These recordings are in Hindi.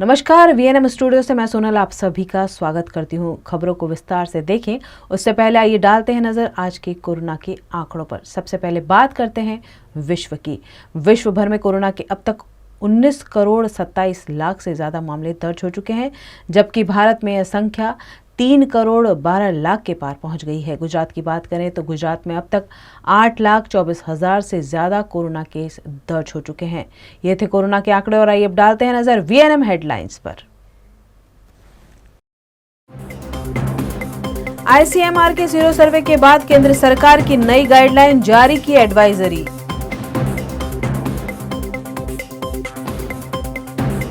नमस्कार, वीएनएम स्टूडियो से मैं सोनल आप सभी का स्वागत करती हूँ। खबरों को विस्तार से देखें उससे पहले आइए डालते हैं नजर आज के कोरोना के आंकड़ों पर। सबसे पहले बात करते हैं विश्व की। विश्व भर में कोरोना के अब तक 19 करोड़ 27 लाख से ज्यादा मामले दर्ज हो चुके हैं, जबकि भारत में यह संख्या 3 करोड़ 12 लाख के पार पहुंच गई है। गुजरात की बात करें तो गुजरात में अब तक 8,24,000 से ज्यादा कोरोना केस दर्ज हो चुके हैं। ये थे कोरोना के आंकड़े और आइए अब डालते हैं नजर वीएनएम हेडलाइंस पर। आईसीएमआर के सीरो सर्वे के बाद केंद्र सरकार की नई गाइडलाइन जारी की एडवाइजरी।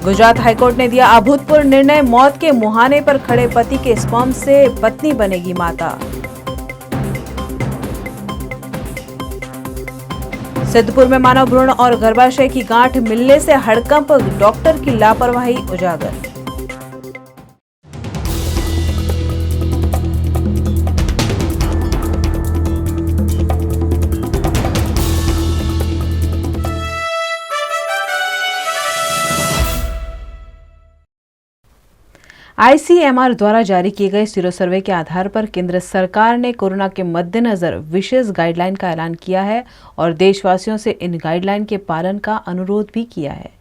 गुजरात हाईकोर्ट ने दिया अभूतपूर्व निर्णय, मौत के मुहाने पर खड़े पति के स्पर्म से पत्नी बनेगी माता। सिद्धपुर में मानव भ्रूण और गर्भाशय की गांठ मिलने से हड़कंप, डॉक्टर की लापरवाही उजागर। आईसीएमआर द्वारा जारी किए गए सीरो सर्वे के आधार पर केंद्र सरकार ने कोरोना के मद्देनजर विशेष गाइडलाइन का ऐलान किया है और देशवासियों से इन गाइडलाइन के पालन का अनुरोध भी किया है।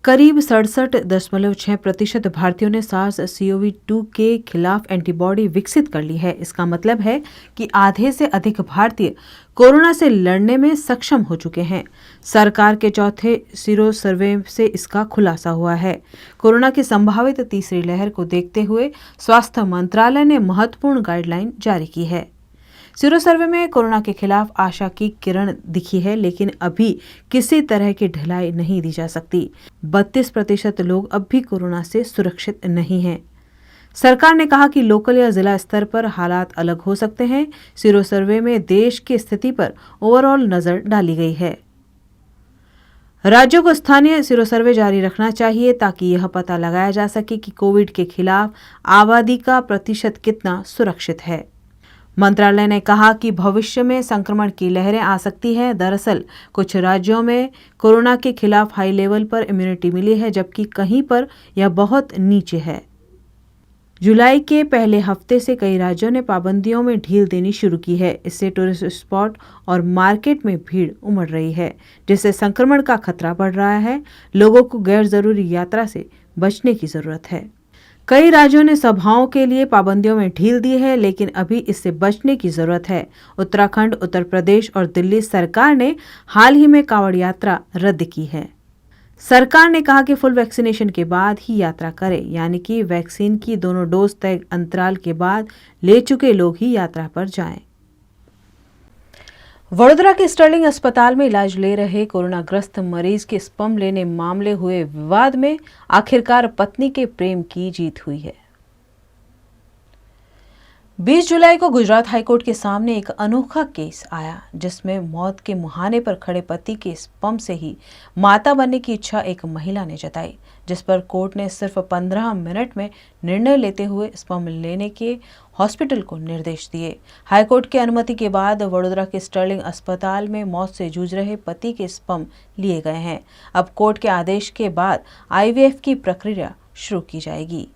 करीब 67.6% भारतीयों ने SARS-CoV-2 के खिलाफ एंटीबॉडी विकसित कर ली है। इसका मतलब है कि आधे से अधिक भारतीय कोरोना से लड़ने में सक्षम हो चुके हैं। सरकार के चौथे सीरो सर्वे से इसका खुलासा हुआ है। कोरोना की संभावित तीसरी लहर को देखते हुए स्वास्थ्य मंत्रालय ने महत्वपूर्ण गाइडलाइन जारी की है। सीरो सर्वे में कोरोना के खिलाफ आशा की किरण दिखी है, लेकिन अभी किसी तरह की ढिलाई नहीं दी जा सकती। 32% लोग अब भी कोरोना से सुरक्षित नहीं हैं। सरकार ने कहा कि लोकल या जिला स्तर पर हालात अलग हो सकते हैं। सीरो सर्वे में देश की स्थिति पर ओवरऑल नजर डाली गई है। राज्यों को स्थानीय सीरो सर्वे जारी रखना चाहिए ताकि यह पता लगाया जा सके कि कोविड के खिलाफ आबादी का प्रतिशत कितना सुरक्षित है। मंत्रालय ने कहा कि भविष्य में संक्रमण की लहरें आ सकती हैं। दरअसल कुछ राज्यों में कोरोना के खिलाफ हाई लेवल पर इम्यूनिटी मिली है, जबकि कहीं पर यह बहुत नीचे है। जुलाई के पहले हफ्ते से कई राज्यों ने पाबंदियों में ढील देनी शुरू की है। इससे टूरिस्ट स्पॉट और मार्केट में भीड़ उमड़ रही है, जिससे संक्रमण का खतरा बढ़ रहा है। लोगों को गैर जरूरी यात्रा से बचने की जरूरत है। कई राज्यों ने सभाओं के लिए पाबंदियों में ढील दी है, लेकिन अभी इससे बचने की जरूरत है। उत्तराखंड, उत्तर प्रदेश और दिल्ली सरकार ने हाल ही में कांवड़ यात्रा रद्द की है। सरकार ने कहा कि फुल वैक्सीनेशन के बाद ही यात्रा करें, यानी कि वैक्सीन की दोनों डोज तय अंतराल के बाद ले चुके लोग ही यात्रा पर जाएं। वडोदरा के स्टर्लिंग अस्पताल में इलाज ले रहे कोरोनाग्रस्त मरीज के स्पर्म लेने मामले हुए विवाद में आखिरकार पत्नी के प्रेम की जीत हुई है। 20 जुलाई को गुजरात हाईकोर्ट के सामने एक अनोखा केस आया, जिसमें मौत के मुहाने पर खड़े पति के स्पर्म से ही माता बनने की इच्छा एक महिला ने जताई, जिस पर कोर्ट ने सिर्फ 15 मिनट में निर्णय लेते हुए स्पर्म लेने के हॉस्पिटल को निर्देश दिए। हाईकोर्ट की अनुमति के बाद वडोदरा के स्टर्लिंग अस्पताल में मौत से जूझ रहे पति के स्पर्म लिए गए हैं। अब कोर्ट के आदेश के बाद आईवीएफ की प्रक्रिया शुरू की जाएगी।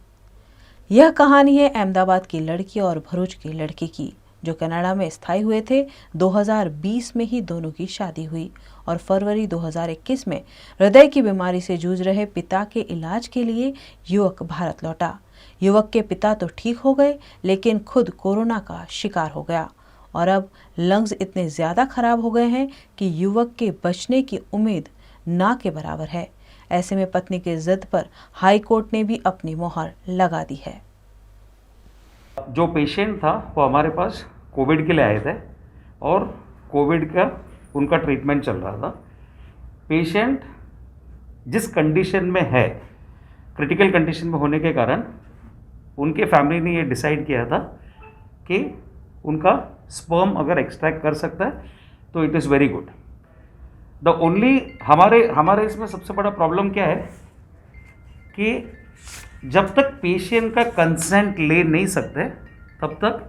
यह कहानी है अहमदाबाद की लड़की और भरूच के लड़के की, जो कनाडा में स्थायी हुए थे। 2020 में ही दोनों की शादी हुई और फरवरी 2021 में हृदय की बीमारी से जूझ रहे पिता के इलाज के लिए युवक भारत लौटा। युवक के पिता तो ठीक हो गए, लेकिन खुद कोरोना का शिकार हो गया और अब लंग्स इतने ज्यादा खराब हो गए हैं कि युवक के बचने की उम्मीद ना के बराबर है। ऐसे में पत्नी के जिद पर हाई कोर्ट ने भी अपनी मोहर लगा दी है। जो पेशेंट था वो हमारे पास कोविड के लिए आए थे और कोविड का उनका ट्रीटमेंट चल रहा था। पेशेंट जिस कंडीशन में है, क्रिटिकल कंडीशन में होने के कारण उनके फैमिली ने ये डिसाइड किया था कि उनका स्पर्म अगर एक्सट्रैक्ट कर सकता है तो it is very good. The only हमारे इसमें सबसे बड़ा प्रॉब्लम क्या है कि जब तक पेशेंट का कंसेंट ले नहीं सकते तब तक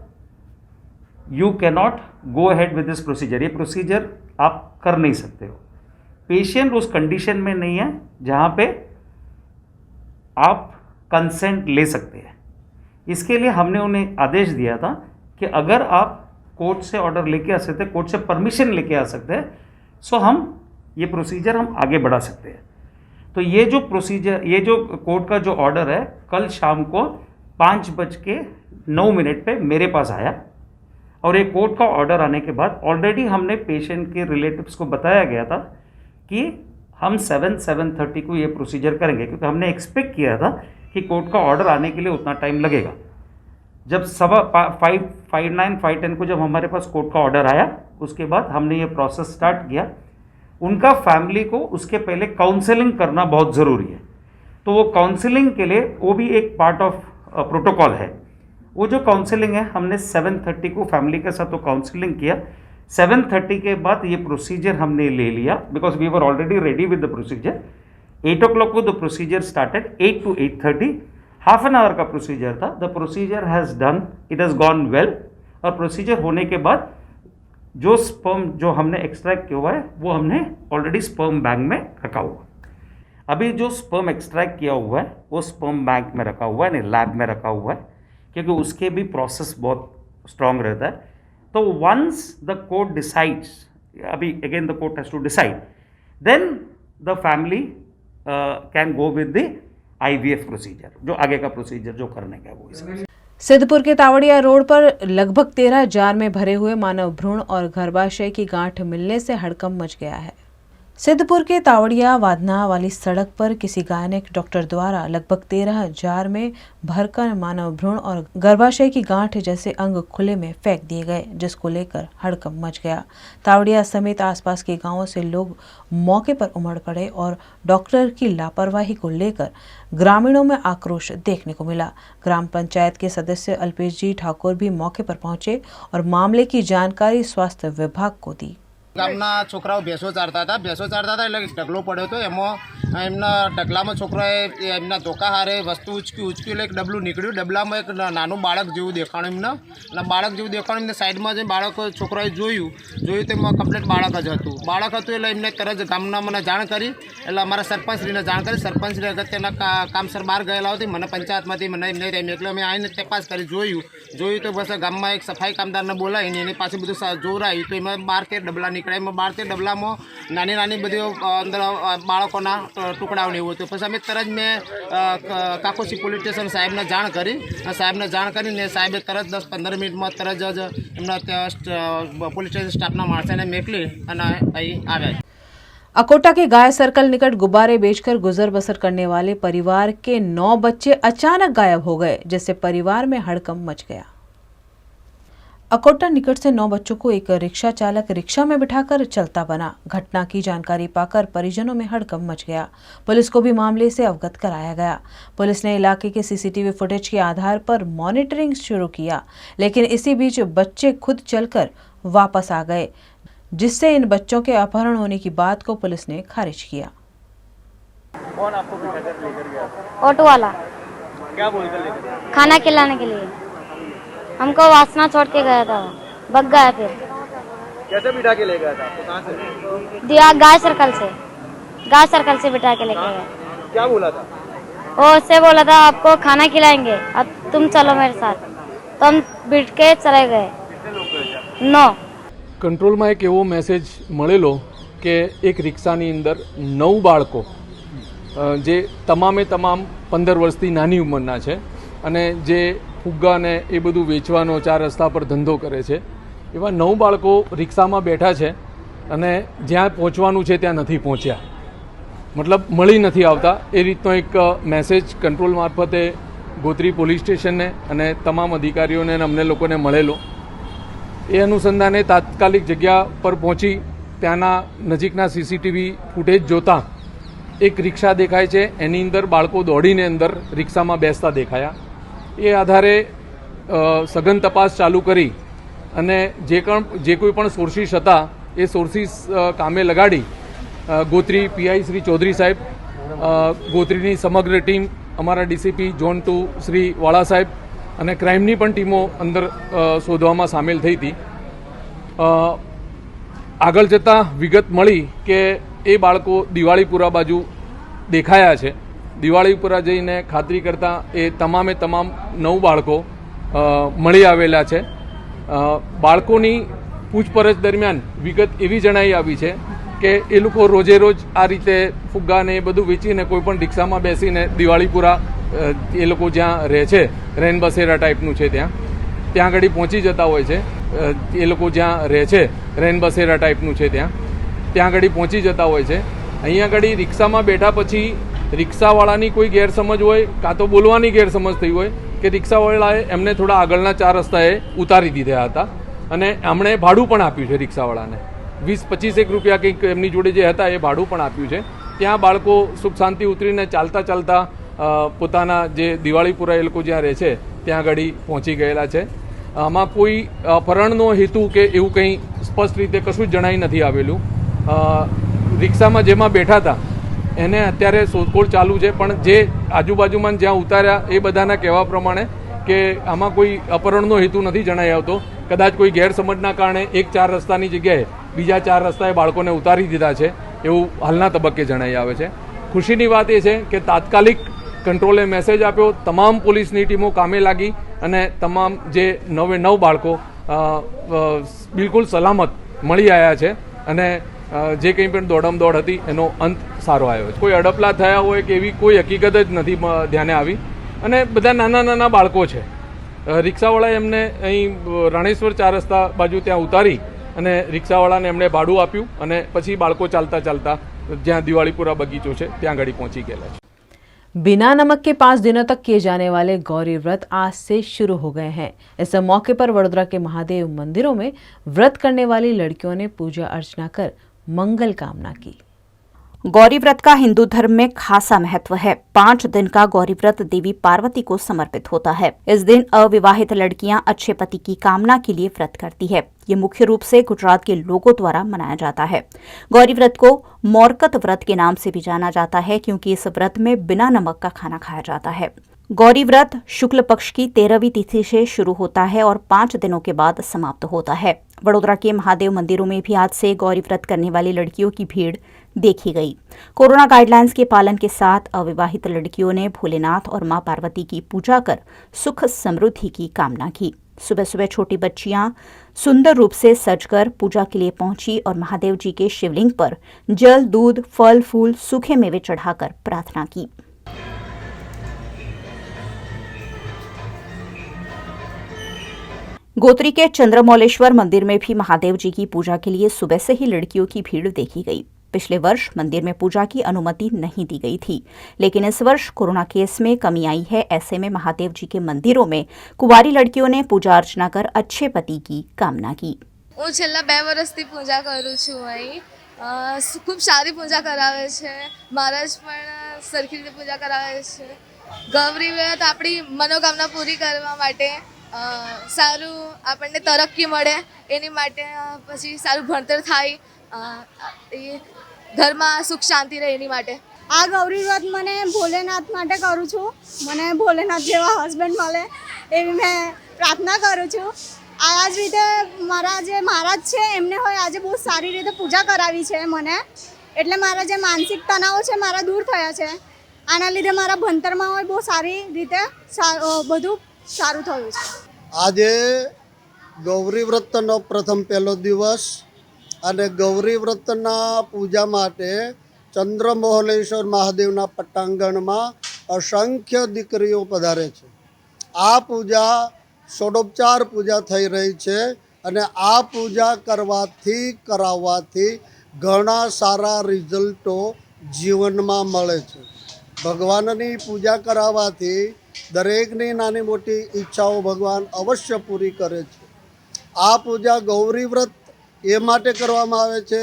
you cannot go ahead with this procedure. ये प्रोसीजर आप कर नहीं सकते हो। पेशेंट उस कंडीशन में नहीं है जहाँ पे आप कंसेंट ले सकते हैं। इसके लिए हमने उन्हें आदेश दिया था कि अगर आप कोर्ट से ऑर्डर लेके आ सकते हैं, कोर्ट से परमिशन लेके आ सकते हैं, सो हम ये प्रोसीजर हम आगे बढ़ा सकते हैं। तो ये जो प्रोसीजर, ये जो कोर्ट का जो ऑर्डर है, कल शाम को 5:09 पे मेरे पास आया और ये कोर्ट का ऑर्डर आने के बाद ऑलरेडी हमने पेशेंट के रिलेटिव्स को बताया गया था कि हम 7:30 को ये प्रोसीजर करेंगे, क्योंकि हमने एक्सपेक्ट किया था कि कोर्ट का ऑर्डर आने के लिए उतना टाइम लगेगा। जब 5:10 को जब हमारे पास कोर्ट का ऑर्डर आया, उसके बाद हमने ये प्रोसेस स्टार्ट किया। उनका फैमिली को उसके पहले काउंसलिंग करना बहुत ज़रूरी है, तो वो काउंसलिंग के लिए वो भी एक पार्ट ऑफ प्रोटोकॉल है। वो जो काउंसलिंग है, हमने 7:30 को फैमिली के साथ तो काउंसलिंग किया। 7:30 के बाद ये प्रोसीजर हमने ले लिया, because we were already ready with the procedure. 8 o'clock को the procedure started, 8 to 8:30 half an hour का प्रोसीजर था। The procedure has done, it has gone well. और प्रोसीजर होने के बाद जो स्पर्म जो हमने एक्सट्रैक्ट किया हुआ है, वो हमने ऑलरेडी स्पर्म बैंक में रखा हुआ। अभी जो स्पर्म एक्सट्रैक्ट किया हुआ है वो स्पर्म बैंक में रखा हुआ है, नहीं लैब में रखा हुआ है, क्योंकि उसके भी प्रोसेस बहुत स्ट्रॉन्ग रहता है। तो वंस द कोर्ट डिसाइड्स, अभी again the court has to decide, then the family can go with the IVF procedure, जो आगे का प्रोसीजर जो करने का है वो इसमें। सिद्धपुर के तावड़िया रोड पर लगभग 13 जार में भरे हुए मानव भ्रूण और गर्भाशय की गांठ मिलने से हड़कंप मच गया है। सिद्धपुर के तावड़िया वाधना वाली सड़क पर किसी गायनेक डॉक्टर द्वारा लगभग 13 जार में भरकर मानव भ्रूण और गर्भाशय की गांठ जैसे अंग खुले में फेंक दिए गए, जिसको लेकर हड़कंप मच गया। तावड़िया समेत आसपास के गांवों से लोग मौके पर उमड़ पड़े और डॉक्टर की लापरवाही को लेकर ग्रामीणों में आक्रोश देखने को मिला। ग्राम पंचायत के सदस्य अल्पेश जी ठाकुर भी मौके पर पहुंचे और मामले की जानकारी स्वास्थ्य विभाग को दी। ગામના છોકરાઓ ભેંસો ચારતા હતા એટલે ઢગલો પડ્યો હતો, એમાં એમના ઢગલામાં છોકરાએ એમના ધોકા હારે વસ્તુ ઉચક્યું એટલે એક ડબલું નીકળ્યું। ડબલામાં એક નાનું બાળક જેવું દેખાણું એમને, અને બાળક જેવું દેખાણું એમને સાઈડમાં જઈને બાળક છોકરાએ જોયું તેમાં કમ્પ્લીટ બાળક જ હતું એટલે એમને તરત ગામના મને જાણ કરી, એટલે અમારા સરપંચશ્રીને જાણ કરી। સરપંચશ્રી અગત્યના કામસર બહાર ગયેલા હતી, મને પંચાયતમાંથી મને એમને એટલે અમે આવીને તપાસ કરી, જોયું તો બસ ગામમાં એક સફાઈ કામદારને બોલાવીને એની પાસે બધું જોરાયું, તો એમાં 12-13 ડબલા નીકળ્યા। એમાં 12-13 ડબલામાં નાની બધી અંદર બાળકોના ટુકડાઓ ને એવું હતું। પછી અમે તરત મેં કાકોસી પોલીસ સ્ટેશન સાહેબને જાણ કરી, સાહેબને સાહેબે તરત 10-15 મિનિટમાં તરત જ એમના પોલીસ સ્ટેશન સ્ટાફના માણસોને મોકલી અને અહીં આવ્યા। अकोटा के गाय सर्कल निकट गुब्बारे बेचकर गुजर बसर करने वाले परिवार के 9 बच्चे अचानक गायब हो गए, जिससे परिवार में हड़कंप मच गया। अकोटा निकट से 9 बच्चों को एक रिक्शा चालक रिक्शा में बिठाकर चलता बना। घटना की जानकारी पाकर परिजनों में हड़कंप मच गया। पुलिस को भी मामले से अवगत कराया गया। पुलिस ने इलाके के सीसीटीवी फुटेज के आधार पर मॉनिटरिंग शुरू किया, लेकिन इसी बीच बच्चे खुद चलकर वापस आ गए, जिससे इन बच्चों के अपहरण होने की बात को पुलिस ने खारिज किया। कौन आपको बिठाकर लेकर गया? ऑटो वाला। क्या बोलकर लेकर गया? खाना खिलाने के लिए हमको वासना छोड़ के गया था, भग गया। फिर कैसे बिठा के ले गया था? आपको कहाँ से दिया? गाय सर्कल से बिठा के लेके गया। क्या बोला था? वो उससे बोला था आपको खाना खिलाएंगे, अब तुम चलो मेरे साथ, तो हम बिठ के चले गए। कितने लोग गए? 9। કંટ્રોલમાં એક એવો મેસેજ મળેલો કે એક રિક્ષાની અંદર 9 બાળકો જે તમામે તમામ 15 વર્ષથી નાની ઉંમરના છે અને જે ફુગ્ગા ને એ બધું વેચવાનો 4 રસ્તા પર ધંધો કરે છે, એવા 9 બાળકો રિક્ષામાં બેઠા છે અને જ્યાં પહોંચવાનું છે ત્યાં નથી પહોંચ્યા, મતલબ મળી નથી આવતા। એ રીતનો એક મેસેજ કંટ્રોલ મારફતે ગોત્રી પોલીસ સ્ટેશનને અને તમામ અધિકારીઓને અને અમને લોકોને મળેલો। એ અનુસંધાને તાત્કાલિક જગ્યા પર પહોંચી ત્યાંના નજીકના સીસીટીવી ફૂટેજ જોતાં એક રિક્ષા દેખાય છે, એની અંદર બાળકો દોડીને અંદર રિક્ષામાં બેસતા દેખાયા। એ આધારે સઘન તપાસ ચાલુ કરી અને જે કોઈ પણ સોર્સિસ હતા એ સોર્સિસ કામે લગાડી ગોત્રી પીઆઈ શ્રી ચૌધરી સાહેબ, ગોત્રીની સમગ્ર ટીમ, અમારા ડીસીપી ઝોન 2 શ્રી વાળા સાહેબ અને ક્રાઇમની પણ ટીમો અંદર શોધવામાં સામેલ થઈ હતી। આગળ જતાં વિગત મળી કે એ બાળકો દિવાળીપુરા બાજુ દેખાયા છે દિવાળીપુરા જઈને ખાતરી કરતાં એ તમામે તમામ 9 બાળકો મળી આવેલા છે. બાળકોની પૂછપરછ દરમિયાન વિગત એવી જણાઈ આવી છે કે એ લોકો રોજે રોજ આ રીતે ફુગ્ગાને એ બધું વેચીને કોઈ પણ રિક્ષામાં બેસીને દિવાળીપુરા એ લોકો જ્યાં રહે છે, રેન બસેરા ટાઈપનું છે ત્યાં આગળ પહોંચી જતા હોય છે. એ લોકો જ્યાં રહે છે, રેન બસેરા ટાઈપનું છે ત્યાં આગળ પહોંચી જતા હોય છે. અહીંયા આગળ રિક્ષામાં બેઠા પછી રિક્ષાવાળાની કોઈ ગેરસમજ હોય, કાં તો બોલવાની ગેરસમજ થઈ હોય કે રિક્ષાવાળાએ એમને થોડા આગળના 4 રસ્તાએ ઉતારી દીધા હતા અને એમણે ભાડું પણ આપ્યું છે. રિક્ષાવાળાને 20-25 રૂપિયા કંઈક એમની જોડે જે હતા એ ભાડું પણ આપ્યું છે. ત્યાં બાળકો સુખ શાંતિ ઉતરીને ચાલતા પોતાના જે દિવાળીપુરા એ લોકો જ્યાં રહે છે ત્યાં આગળ પહોંચી ગયેલા છે. આમાં કોઈ અપહરણનો હેતુ કે એવું કંઈ સ્પષ્ટ રીતે કશું જ જણાઈ નથી આવેલું. રિક્ષામાં જેમાં બેઠા હતા એને અત્યારે શોધખોળ ચાલુ છે, પણ જે આજુબાજુમાં જ્યાં ઉતાર્યા એ બધાના કહેવા પ્રમાણે કે આમાં કોઈ અપહરણનો હેતુ નથી જણાઈ આવતો. કદાચ કોઈ ગેરસમજના કારણે 4 રસ્તાની જગ્યાએ બીજા 4 રસ્તાએ બાળકોને ઉતારી દીધા છે એવું હાલના તબક્કે જણાઈ આવે છે. ખુશીની વાત એ છે કે તાત્કાલિક કંટ્રોલે મેસેજ આપ્યો, તમામ પોલીસની ટીમો કામે લાગી અને તમામ જે 9 બાળકો બિલકુલ સલામત મળી આવ્યા છે અને જે કંઈ પણ દોડમદોડ હતી એનો અંત સારો આવ્યો છે. કોઈ અડપલા થયા હોય કે એવી કોઈ હકીકત જ નથી ધ્યાને આવી અને બધા નાના બાળકો છે. રિક્ષાવાળાએ એમને અહીં રાણેશ્વર 4 રસ્તા બાજુ ત્યાં ઉતારી અને રિક્ષાવાળાને એમણે ભાડું આપ્યું અને પછી બાળકો ચાલતા જ્યાં દિવાળીપુરા बगीचो છે ત્યાં આગળ પહોંચી ગયેલા છે. बिना नमक के 5 दिनों तक किए जाने वाले गौरी व्रत आज से शुरू हो गए हैं. इस मौके पर वडोदरा के महादेव मंदिरों में व्रत करने वाली लड़कियों ने पूजा अर्चना कर मंगल कामना की. गौरी व्रत का हिंदू धर्म में खासा महत्व है. 5 दिन का गौरी व्रत देवी पार्वती को समर्पित होता है. इस दिन अविवाहित लड़कियां अच्छे पति की कामना के लिए व्रत करती है. ये मुख्य रूप से गुजरात के लोगों द्वारा मनाया जाता है. गौरी व्रत को मोरकत व्रत के नाम से भी जाना जाता है क्योंकि इस व्रत में बिना नमक का खाना खाया जाता है. गौरी व्रत शुक्ल पक्ष की 13वीं तिथि से शुरू होता है और 5 दिनों के बाद समाप्त होता है. वडोदरा के महादेव मंदिरों में भी आज से गौरी व्रत करने वाली लड़कियों की भीड़ देखी गई. कोरोना गाइडलाइंस के पालन के साथ अविवाहित लड़कियों ने भोलेनाथ और मां पार्वती की पूजा कर सुख समृद्धि की कामना की. सुबह सुबह छोटी बच्चियां सुंदर रूप से सजकर पूजा के लिए पहुंची और महादेव जी के शिवलिंग पर जल, दूध, फल, फूल, सूखे मेवे चढ़ाकर प्रार्थना की. गोत्री के चंद्रमौलेश्वर मंदिर में भी महादेव जी की पूजा के लिए सुबह से ही लड़कियों की भीड़ देखी गई. पिछले वर्ष मंदिर में पूजा की अनुमति नहीं दी गई थी, लेकिन इस वर्ष कोरोना केस में कमी आई है. ऐसे में महादेव जी के मंदिरों में कुंवारी लड़कियों ने पूजा अर्चना कर अच्छे पति की कामना की. હું છેલ્લા 2 વર્ષથી પૂજા કરું છું. અહીં ખૂબ સારી પૂજા કરાવે છે. મહારાજ પણ સરખી રીતે પૂજા કરાવે છે. ગૌરી વ્રત આપણી મનોકામના પૂરી કરવા માટે સારું આપણને તરક્કી મળે એની માટે, પછી સારું ભણતર થાય, ઘરમાં સુખ શાંતિ રહે એની માટે. આ ગૌરી વ્રત મને ભોલેનાથ માટે કરું છું. મને ભોલેનાથ જેવા હસબન્ડ મળે એવી मैं प्रार्थना કરું છું. આ જ રીતે મારા જે મહારાજ છે એમને હોય આજે બહુ સારી રીતે પૂજા કરાવી છે મને, એટલે મારા જે માનસિક તણાવો છે મારા દૂર થયા છે. આના લીધે મારા ભણતરમાં હોય બહુ સારી રીતે બધું સારું થયું છે. આજે ગૌરી વ્રતનો પ્રથમ પહેલો દિવસ અને ગૌરી વ્રતના પૂજા માટે ચંદ્રમૌલેશ્વર મહાદેવના પટાંગણમાં અસંખ્ય દીકરીઓ પધારે છે. આ પૂજા ષોડોપચાર પૂજા થઈ રહી છે અને આ પૂજા કરાવવાથી ઘણા સારા રિઝલ્ટો જીવનમાં મળે છે. ભગવાનની પૂજા કરાવવાથી દરેકની નાની મોટી ઈચ્છાઓ ભગવાન અવશ્ય પૂરી કરે છે. આ પૂજા ગૌરી વ્રત એ માટે કરવામાં આવે છે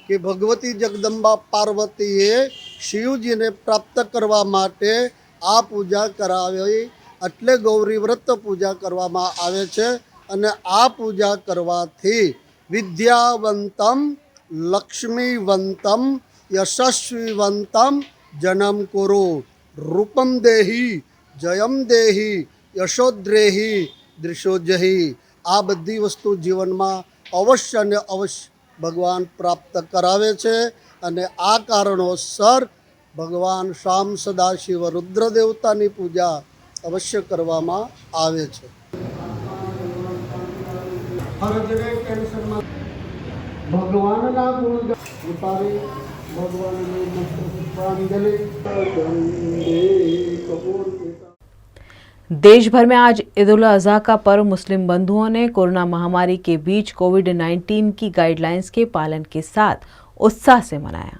કે ભગવતી જગદંબા પાર્વતીએ શિવજીને પ્રાપ્ત કરવા માટે આ પૂજા કરાવી, એટલે ગૌરી વ્રત પૂજા કરવામાં આવે છે. અને આ પૂજા કરવાથી વિદ્યાવંતમ, લક્ષ્મીવંતમ, યશસ્વીવંતમ જનમ કુરુ, રૂપમ દેહી, જયમ દેહી, યશોદ્રેહી, દૃશોજહી. આ બધી વસ્તુ જીવનમાં અવશ્ય ને અવશ્ય ભગવાન પ્રાપ્ત કરાવે છે. અને આ કારણોસર ભગવાન શામ સદાશિવ રુદ્ર દેવતાની પૂજા અવશ્ય કરવામાં આવે છે. ભગવાનના ગુણ ઉતારી ભગવાનને પુષ્પાંજલિ વંદે કપૂર. देश भर में आज ईद उल अजहा का पर्व मुस्लिम बंधुओं ने कोरोना महामारी के बीच कोविड-19 की गाइडलाइंस के पालन के साथ उत्साह से मनाया।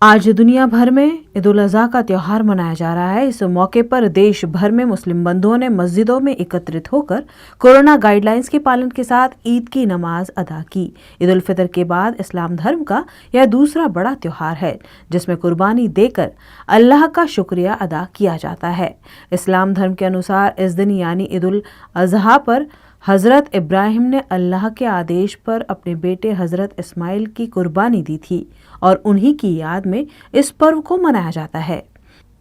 आज दुनिया भर में ईद उल अजहा का त्यौहार मनाया जा रहा है। इस मौके पर देश भर में मुस्लिम बंधुओं ने मस्जिदों में एकत्रित होकर कोरोना गाइडलाइंस के पालन के साथ ईद की नमाज अदा की। ईद उल फितर के बाद इस्लाम धर्म का यह दूसरा बड़ा त्यौहार है जिसमें कुर्बानी देकर अल्लाह का शुक्रिया अदा किया जाता है। इस्लाम धर्म के अनुसार इस दिन यानी ईद उल अजहा पर हज़रत इब्राहिम ने अल्लाह के आदेश पर अपने बेटे हज़रत इस्माइल की कुर्बानी दी थी और उन्हीं की याद में इस पर्व को मनाया जाता है।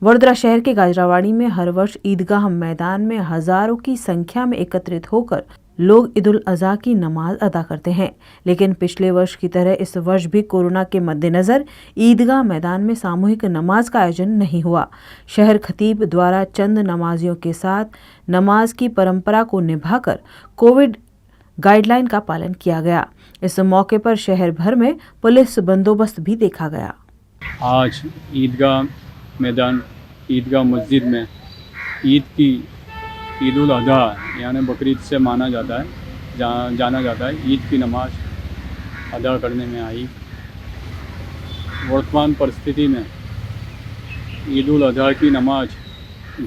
वडोदरा शहर के गाजरावाड़ी में हर वर्ष ईदगाह मैदान में हजारों की संख्या में एकत्रित होकर लोग ईद उल अजहा की नमाज अदा करते हैं, लेकिन पिछले वर्ष की तरह इस वर्ष भी कोरोना के मद्देनजर ईदगाह मैदान में सामूहिक नमाज का आयोजन नहीं हुआ। शहर खतीब द्वारा चंद नमाजियों के साथ नमाज की परंपरा को निभाकर कोविड गाइडलाइन का पालन किया गया। इस मौके पर शहर भर में पुलिस बंदोबस्त भी देखा गया। आज ईदगाह मैदान ईदगाह मस्जिद में ईद की ईद उल अजहा यानी बकरीद से जाना जाता है ईद की नमाज अदा करने में आई। वर्तमान परिस्थिति में ईद उल अजहा की नमाज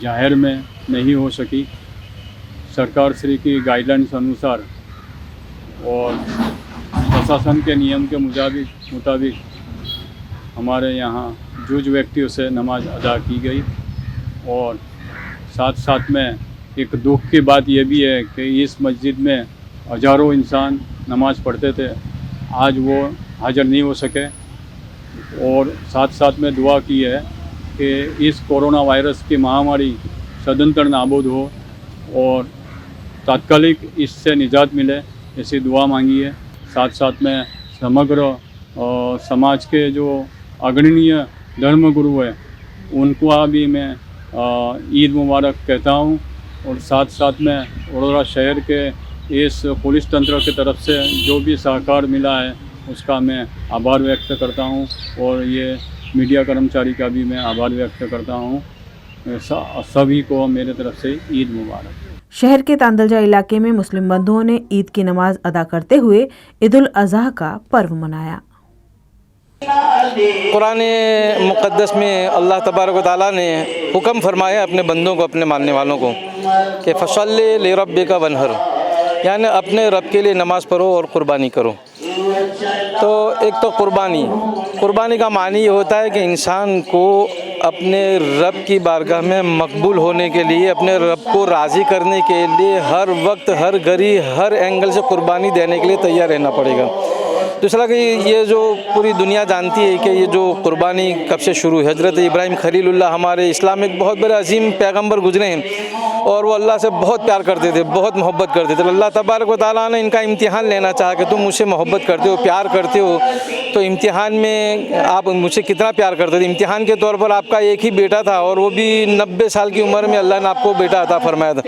जाहिर में नहीं हो सकी। सरकार श्री की गाइडलाइंस अनुसार और प्रशासन के नियम के मुताबिक हमारे यहाँ जूझ व्यक्तियों से नमाज अदा की गई। और साथ साथ में एक दुख की बात यह भी है कि इस मस्जिद में हज़ारों इंसान नमाज पढ़ते थे, आज वो हाज़िर नहीं हो सके। और साथ साथ में दुआ की है कि इस कोरोना वायरस की महामारी सदंतर नाबूद हो और तात्कालिक इससे निजात मिले, ऐसी दुआ मांगी है। साथ साथ में समग्र समाज के जो अग्रणीय धर्मगुरु हैं उनको भी मैं ईद मुबारक कहता हूँ। और साथ साथ में वडोदरा शहर के इस पुलिस तंत्र की तरफ से जो भी सहकार मिला है उसका मैं आभार व्यक्त करता हूँ और ये मीडिया कर्मचारी का भी मैं आभार व्यक्त करता हूँ। सभी को मेरे तरफ से ईद मुबारक। शहर के तांदलजा इलाके में मुस्लिम बंधुओं ने ईद की नमाज अदा करते हुए ईद उल अजहा का पर्व मनाया। कुरान मुक़द्दस में अल्लाह तबारक व तआला ने हुक्म फरमाया अपने बंदों को, अपने मानने वालों को कि फसल्लि लिरब्बिका वन्हर, यानी अपने रब के लिए नमाज़ पढ़ो और कुर्बानी करो। तो एक तो कुर्बानी का मानी ये होता है कि इंसान को अपने रब की बारगाह में मकबूल होने के लिए, अपने रब को राज़ी करने के लिए हर वक्त, हर घड़ी, हर एंगल से कुर्बानी देने के लिए तैयार रहना पड़ेगा। दूसरा कि ये जो पूरी दुनिया जानती है कि ये जो कुर्बानी कब से शुरू है। हज़रत इब्राहिम खलीलुल्लाह हमारे इस्लाम में एक बहुत बड़े अजीम पैगंबर गुजरे हैं और वो अल्लाह से बहुत प्यार करते थे, बहुत मोहब्बत करते थे। अल्लाह तबारक व तआला ने इनका इम्तिहान लेना चाहा कि तुम मुझसे मोहब्बत करते हो, प्यार करते हो, तो इम्तिहान में आप मुझसे कितना प्यार करते थे। इम्तिहान के तौर पर आपका एक ही बेटा था और वो भी 90 साल की उम्र में अल्लाह ने आपको बेटा अता फरमाया था।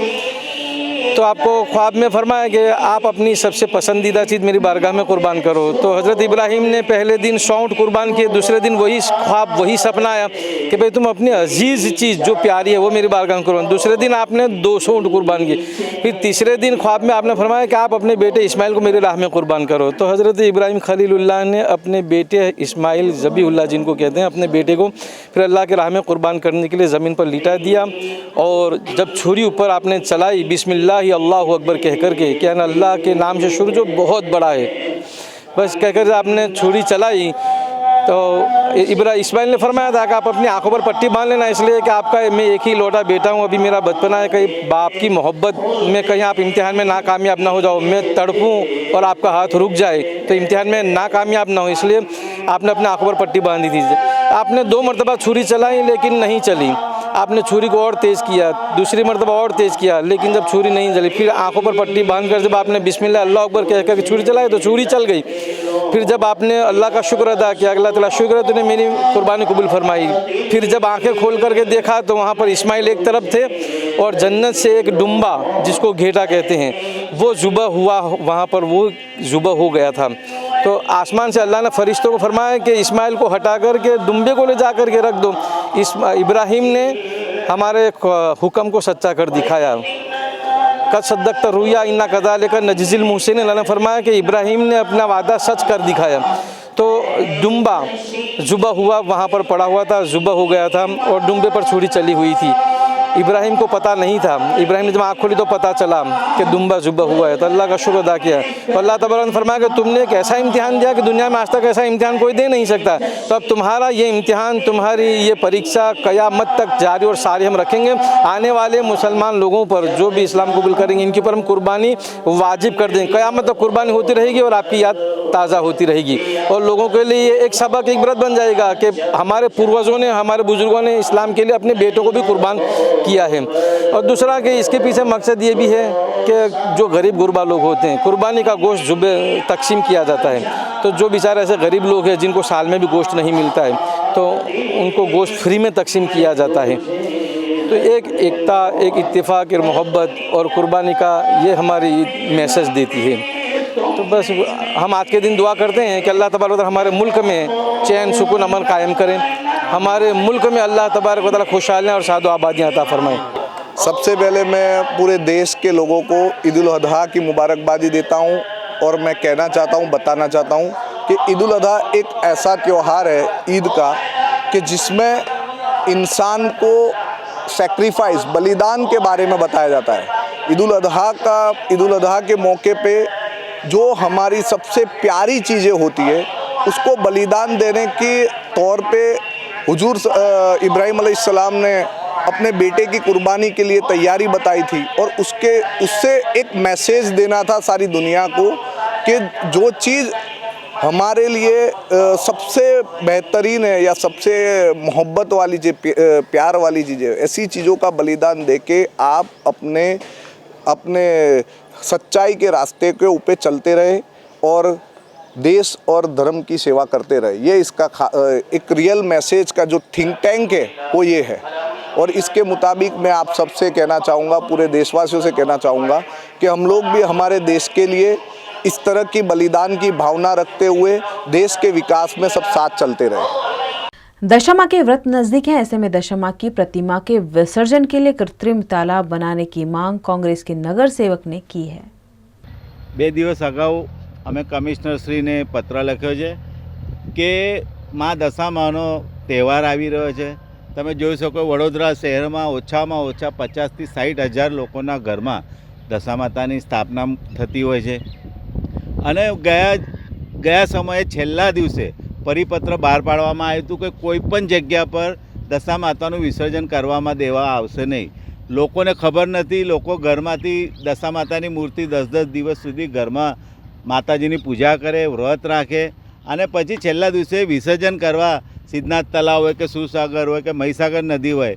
तो आपको ख्वाब में फरमाया कि आप अपनी सबसे पसंदीदा चीज़ मेरी बारगाह में कुर्बान करो। तो हज़रत इब्राहिम ने पहले दिन 100 ऊँट कुर्बान किए, दूसरे दिन वही ख्वाब, वही सपना आया कि भाई तुम अपनी अजीज़ चीज़ जो प्यारी है वो मेरी बारगाह में कुर्बान। दूसरे दिन आपने 200 ऊँट कुर्बान किए। फिर तीसरे दिन ख्वाब में आपने फरमाया कि आप अपने बेटे इस्माइल को मेरी राह में कुर्बान करो। तो हज़रत इब्राहिम खलीलुल्लाह ने अपने बेटे इस्माइल ज़बीहुल्लाह जिनको कहते हैं, अपने बेटे को फिर अल्लाह के राह में कुर्बान करने के लिए ज़मीन पर लिटा दिया। और जब छुरी ऊपर आपने चलाई बिस्मिल्लाह अल्लाहु अकबर कह कर के, क्या अल्लाह के नाम से शुरू जो बहुत बड़ा है, बस कहकर आपने छुरी चलाई। तो इस्माइल ने फरमाया था कि आप अपनी आंखों पर पट्टी बांध लेना, इसलिए कि आपका मैं एक ही लौटा बेटा हूँ, अभी मेरा बचपना है, कहीं बाप की मोहब्बत में कहीं आप इम्तिहान में नाकामयाब ना हो जाओ, मैं तड़पूँ और आपका हाथ रुक जाए तो इम्तिहान में नाकामयाब ना हो, इसलिए आपने अपने आंखों पर पट्टी बांधी थी। आपने 2 मरतबा छुरी चलाई लेकिन नहीं चली। आपने छुरी को और तेज़ किया, दूसरी मरतबा और तेज़ किया, लेकिन जब छुरी नहीं जली, फिर आंखों पर पट्टी बांध कर जब आपने बिस्मिल्लाह अल्लाह अकबर कह कर छुरी चलाई तो छुरी चल गई। फिर जब आपने अल्लाह का शुक्र अदा किया, अल्लाह ताला शुक्र है तूने मेरी कुर्बानी कबूल फरमाई। फिर जब आंखें खोल करके देखा तो वहाँ पर इस्माइल एक तरफ थे और जन्नत से एक डुम्बा जिसको घेटा कहते हैं वो ज़ुबह हुआ, वहाँ पर वो ज़ुबह हो गया था। तो आसमान से अल्लाह ने फरिश्तों को फरमाया कि इस्माइल को हटा कर के दुम्बे को ले जा कर के रख दो। इब्राहिम ने हमारे हुक्म को सच्चा कर दिखाया। कद सद्दक़्ता रुया इन्ना कज़ालिका नजज़िल मुहसिनीन, अल्लाह ने फरमाया कि इब्राहिम ने अपना वादा सच कर दिखाया। तो दुम्बा ज़ुबह हुआ, वहाँ पर पड़ा हुआ था, ज़ुबह हो गया था और दुम्बे पर छुरी चली हुई थी। इब्राहिम को पता नहीं था, इब्राहिम ने जब आँख खोली तो पता चला कि दुम्बा ज़ुबह हुआ है, तो अल्लाह का शुक्र अदा किया। तो अल्लाह तबारक ने फरमाया कि तुमने एक ऐसा इम्तिहान दिया कि दुनिया में आज तक ऐसा इम्तिहान कोई दे नहीं सकता। तो अब तुम्हारा ये इम्तिहान, तुम्हारी ये परीक्षा क़यामत तक जारी और सारी हम रखेंगे। आने वाले मुसलमान लोगों पर जो भी इस्लाम कबूल करेंगे इनके ऊपर हम कुर्बानी वाजिब कर देंगे। क़यामत तक कुर्बानी होती रहेगी और आपकी याद ताज़ा होती रहेगी और लोगों के लिए ये एक सबक, एक इबरत बन जाएगा कि हमारे पूर्वजों ने, हमारे बुजुर्गों ने इस्लाम के लिए अपने बेटों को भी कुर्बान किया है। और दूसरा कि इसके पीछे मकसद ये भी है कि जो गरीब गुरबा लोग होते हैं, कुर्बानी का गोश्त जुबे तकसीम किया जाता है। तो जो बेचारे ऐसे गरीब लोग हैं जिनको साल में भी गोश्त नहीं मिलता है तो उनको गोश्त फ्री में तकसीम किया जाता है। तो एक एकता, एक इत्तेफाक और मोहब्बत और कुर्बानी का ये हमारी मैसेज देती है। तो बस हम आज के दिन दुआ करते हैं कि अल्लाह तबारक व तआला हमारे मुल्क में चैन, सुकून, अमन कायम करें। हमारे मुल्क में अल्लाह तबारक व तआला खुशहालियाँ और सादो आबादियाँ अता फरमाएँ। सबसे पहले मैं पूरे देश के लोगों को ईद उल अज़हा की मुबारकबादी देता हूँ और मैं कहना चाहता हूँ, बताना चाहता हूँ कि ईद उल अज़हा एक ऐसा त्यौहार है ईद का कि जिसमें इंसान को सेक्रीफाइस, बलिदान के बारे में बताया जाता है। ईद उल अज़हा के मौके पे जो हमारी सबसे प्यारी चीज़ें होती है उसको बलिदान देने के तौर पे हुजूर इब्राहिम अलैहिस्सलाम ने अपने बेटे की कुर्बानी के लिए तैयारी बताई थी और उससे एक मैसेज देना था सारी दुनिया को कि जो चीज़ हमारे लिए सबसे बेहतरीन है या सबसे मोहब्बत वाली चीज़, प्यार वाली चीज़ें, ऐसी चीज़ों का बलिदान देके आप अपने सच्चाई के रास्ते के ऊपर चलते रहे और देश और धर्म की सेवा करते रहे। ये इसका एक रियल मैसेज का जो थिंक टैंक है वो ये है। और इसके मुताबिक मैं आप सबसे कहना चाहूँगा, पूरे देशवासियों से कहना चाहूँगा कि हम लोग भी हमारे देश के लिए इस तरह की बलिदान की भावना रखते हुए देश के विकास में सब साथ चलते रहे। दशमा के व्रत नजदीक है, ऐसे में दशमा की प्रतिमा के विसर्जन के लिए कृत्रिम तालाब बनाने की मांग कांग्रेस के नगर सेवक ने की है। 2 દિવસ અગાઉ અમે કમિશનરશ્રીને પત્ર લખ્યો છે કે મા દશામાનો તહેવાર આવી રહ્યો છે। તમે જોઈ શકો વડોદરા શહેરમાં ઓછામાં ઓછા 50થી 60 હજાર લોકોના ઘરમાં દશા માતાની સ્થાપના થતી હોય છે અને ગયા સમયે છેલ્લા દિવસે પરિપત્ર બહાર પાડવામાં આવ્યું હતું કે કોઈપણ જગ્યા પર દશા માતાનું વિસર્જન કરવામાં દેવા આવશે નહીં। લોકોને ખબર નથી, લોકો ઘરમાંથી દશા માતાની મૂર્તિ 10-10 દિવસ સુધી ઘરમાં માતાજીની પૂજા કરે, વ્રત રાખે અને પછી છેલ્લા દિવસે વિસર્જન કરવા સિદ્ધનાથ તળાવ હોય કે સુસાગર હોય કે મહીસાગર નદી હોય,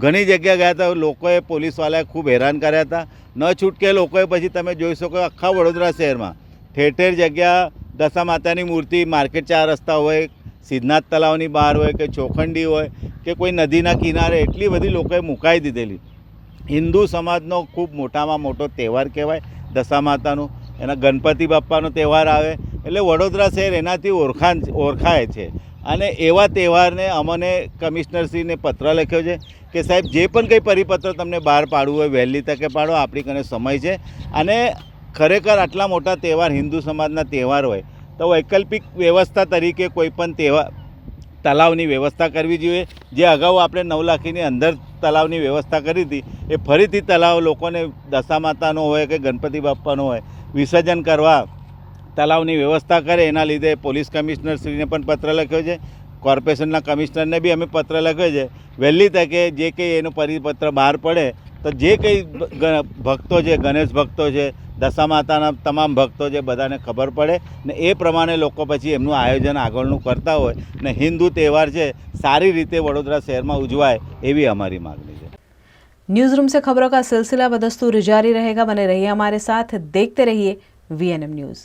ઘણી જગ્યા ગયા હતા। લોકોએ, પોલીસવાળાએ ખૂબ હેરાન કર્યા હતા। ન છૂટકે લોકોએ પછી તમે જોઈ શકો આખા વડોદરા શહેરમાં ઠેર ઠેર જગ્યા દશા માતાની મૂર્તિ માર્કેટ 4 રસ્તા હોય, સિદ્ધનાથ તળાવની બહાર હોય કે ચોખંડી હોય કે કોઈ નદીના કિનારે એટલી બધી લોકોએ મુકાઈ દીધેલી। હિન્દુ સમાજનો ખૂબ મોટામાં મોટો તહેવાર કહેવાય દશા માતાનો। એના ગણપતિ બાપ્પાનો તહેવાર આવે એટલે વડોદરા શહેર એનાથી ઓળખાય છે અને એવા તહેવારને અમને કમિશનરશ્રીને પત્ર લખ્યો છે કે સાહેબ જે પણ કંઈ પરિપત્ર તમને બહાર પાડવું હોય વહેલી તકે પાડો, આપણી કને સમય છે। અને ખરેખર આટલા મોટા તહેવાર, હિન્દુ સમાજના તહેવાર હોય તો વૈકલ્પિક વ્યવસ્થા તરીકે કોઈપણ તહેવાર તળાવની વ્યવસ્થા કરવી જોઈએ। જે અગાઉ આપણે 9 લાખની અંદર તળાવની વ્યવસ્થા કરી હતી એ ફરીથી તળાવ લોકોને દશા માતાનો હોય કે ગણપતિ બાપ્પાનો હોય વિસર્જન કરવા તળાવની વ્યવસ્થા કરે। એના લીધે પોલીસ કમિશનરશ્રીને પણ પત્ર લખ્યો છે, કોર્પોરેશનના કમિશનરને બી અમે પત્ર લખ્યો છે। વહેલી તકે જે કંઈ એનો પરિપત્ર બહાર પડે તો જે કંઈ ભક્તો છે, ગણેશ ભક્તો છે, દશા માતાના તમામ ભક્તો જે બધાને ખબર પડે ને એ પ્રમાણે લોકો પછી એમનું આયોજન આગળનું કરતા હોય ને હિન્દુ તહેવાર છે સારી રીતે વડોદરા શહેરમાં ઉજવાય એવી અમારી માગણી છે। न्यूज रूम से खबरों का सिलसिला बदस्तूर जारी रहेगा। बने रहिए हमारे साथ, देखते रहिए VNM न्यूज।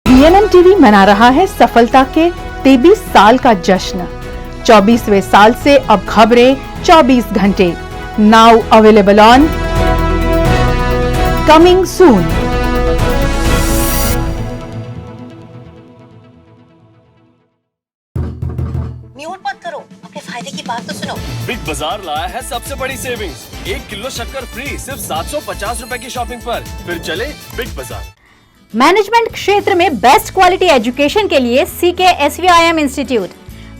VNM टीवी मना रहा है सफलता के 23 साल का जश्न। 24वें साल से अब खबरें 24 घंटे। Now available on coming soon. Mute मत करो, अपने फायदे की बात तो सुनो। बिग बाजार लाया है सबसे बड़ी सेविंग्स। 1 किलो शक्कर फ्री सिर्फ 750 रुपए की शॉपिंग पर। फिर चले बिग बाजार। मैनेजमेंट क्षेत्र में बेस्ट क्वालिटी एजुकेशन के लिए CK SVIM इंस्टीट्यूट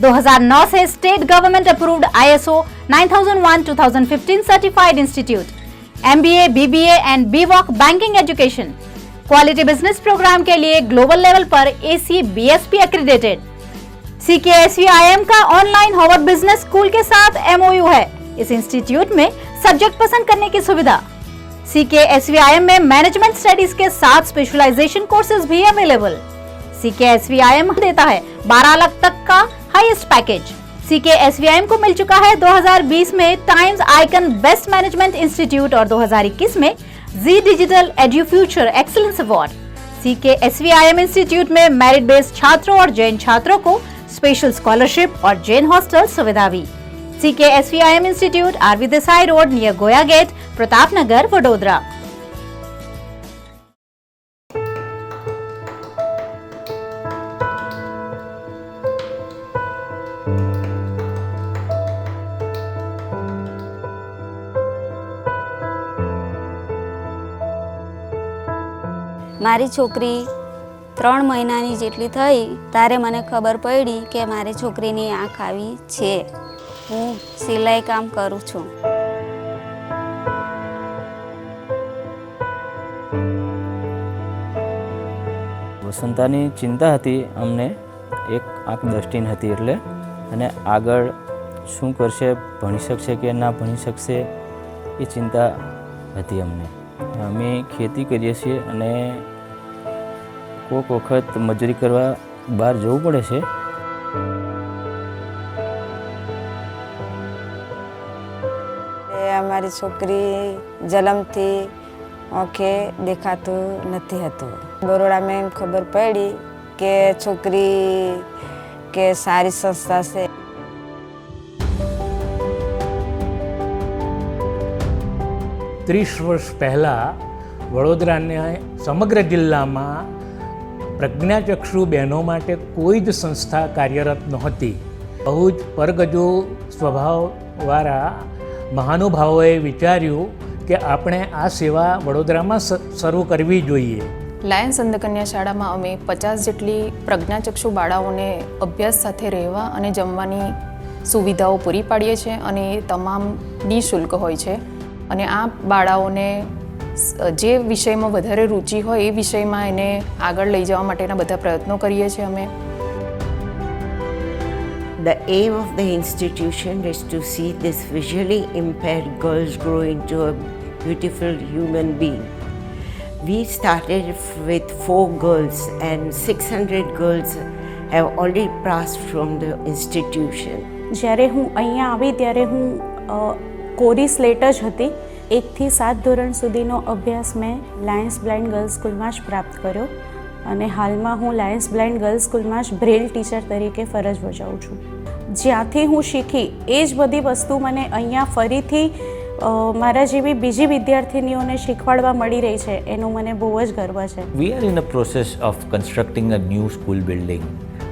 2009 से state government approved ISO 9001:2015 certified institute. MBA, BBA and BVOC banking education. Quality business programme के लिए ग्लोबल लेवल पर AC BSP accredited. CK SVIM का ऑनलाइन हार्वर्ड बिजनेस स्कूल के साथ MOU है। इस इंस्टीट्यूट में सब्जेक्ट पसंद करने की सुविधा। CK SVIM में मैनेजमेंट स्टडीज के साथ स्पेशलाइजेशन कोर्सेज भी अवेलेबल। CK SVIM देता है 12 लाख तक का हाईएस्ट पैकेज। CK SVIM को मिल चुका है 2020 में Times Icon best management institute और 2021 में Zee digital edu future excellence award. CK SVIM institute में मेरिट बेस्ड छात्रों और जैन छात्रों को स्पेशल स्कॉलरशिप और जैन हॉस्टल सुविधा भी। CK SVIM institute RV Desai road near गोया गेट, प्रताप नगर, वडोदरा। મારી છોકરી 3 મહિનાની જેટલી થઈ ત્યારે મને ખબર પડી કે મારી છોકરીની આંખ આવી છે। હું સિલાઈ કામ કરું છું। વસંતાની ચિંતા હતી અમને, એક આંખ દૃષ્ટિહીન હતી એટલે, અને આગળ શું કરશે, ભણી શકશે કે ના ભણી શકશે એ ચિંતા હતી અમને। અમે ખેતી કરીએ છીએ અને કોઈક વખત મજૂરી કરવા બહાર જવું પડે છે। અમારી છોકરી જન્મથી આંખે દેખાતું નથી હતું. બરોડામાં એમ ખબર પડી કે છોકરી કે સારી સંસ્થા છે. 30 વર્ષ પહેલાં વડોદરાને સમગ્ર જિલ્લામાં પ્રજ્ઞાચક્ષુ બહેનો માટે કોઈ જ સંસ્થા કાર્યરત નહોતી. બહુ જ પરગજુ સ્વભાવવાળા મહાનુભાવોએ વિચાર્યું કે આપણે આ સેવા વડોદરામાં શરૂ કરવી જોઈએ. લાયન્સ અંધકન્યા શાળામાં અમે 50 જેટલી પ્રજ્ઞાચક્ષુ બાળાઓને અભ્યાસ સાથે રહેવા અને જમવાની સુવિધાઓ પૂરી પાડીએ છીએ અને એ તમામ નિઃશુલ્ક હોય છે. અને આ બાળાઓને જે વિષયમાં વધારે રુચિ હોય એ વિષયમાં એને આગળ લઈ જવા માટેના બધા પ્રયત્નો કરીએ છીએ અમે. The aim of the institution is to see these visually impaired girls grow into a beautiful human being. We started with 4 girls and 600 girls have already passed from the institution. જ્યારે હું અહીંયા આવી ત્યારે હું કોરી સ્લેટ જ હતી. 1 થી 7 ધોરણ સુધીનો અભ્યાસ મેં લાયન્સ બ્લાઇન્ડ ગર્લ્સ સ્કૂલમાં જ પ્રાપ્ત કર્યો અને હાલમાં હું લાયન્સ બ્લાઇન્ડ ગર્લ્સ સ્કૂલમાં જ બ્રેલ ટીચર તરીકે ફરજ બજાવું છું. જ્યાંથી હું શીખી એ જ બધી વસ્તુ મને અહીંયા ફરીથી મારા જેવી બીજી વિદ્યાર્થીનીઓને શીખવાડવા મળી રહી છે એનું મને બહુ જ ગર્વ છે. We are in a process of constructing a new school building.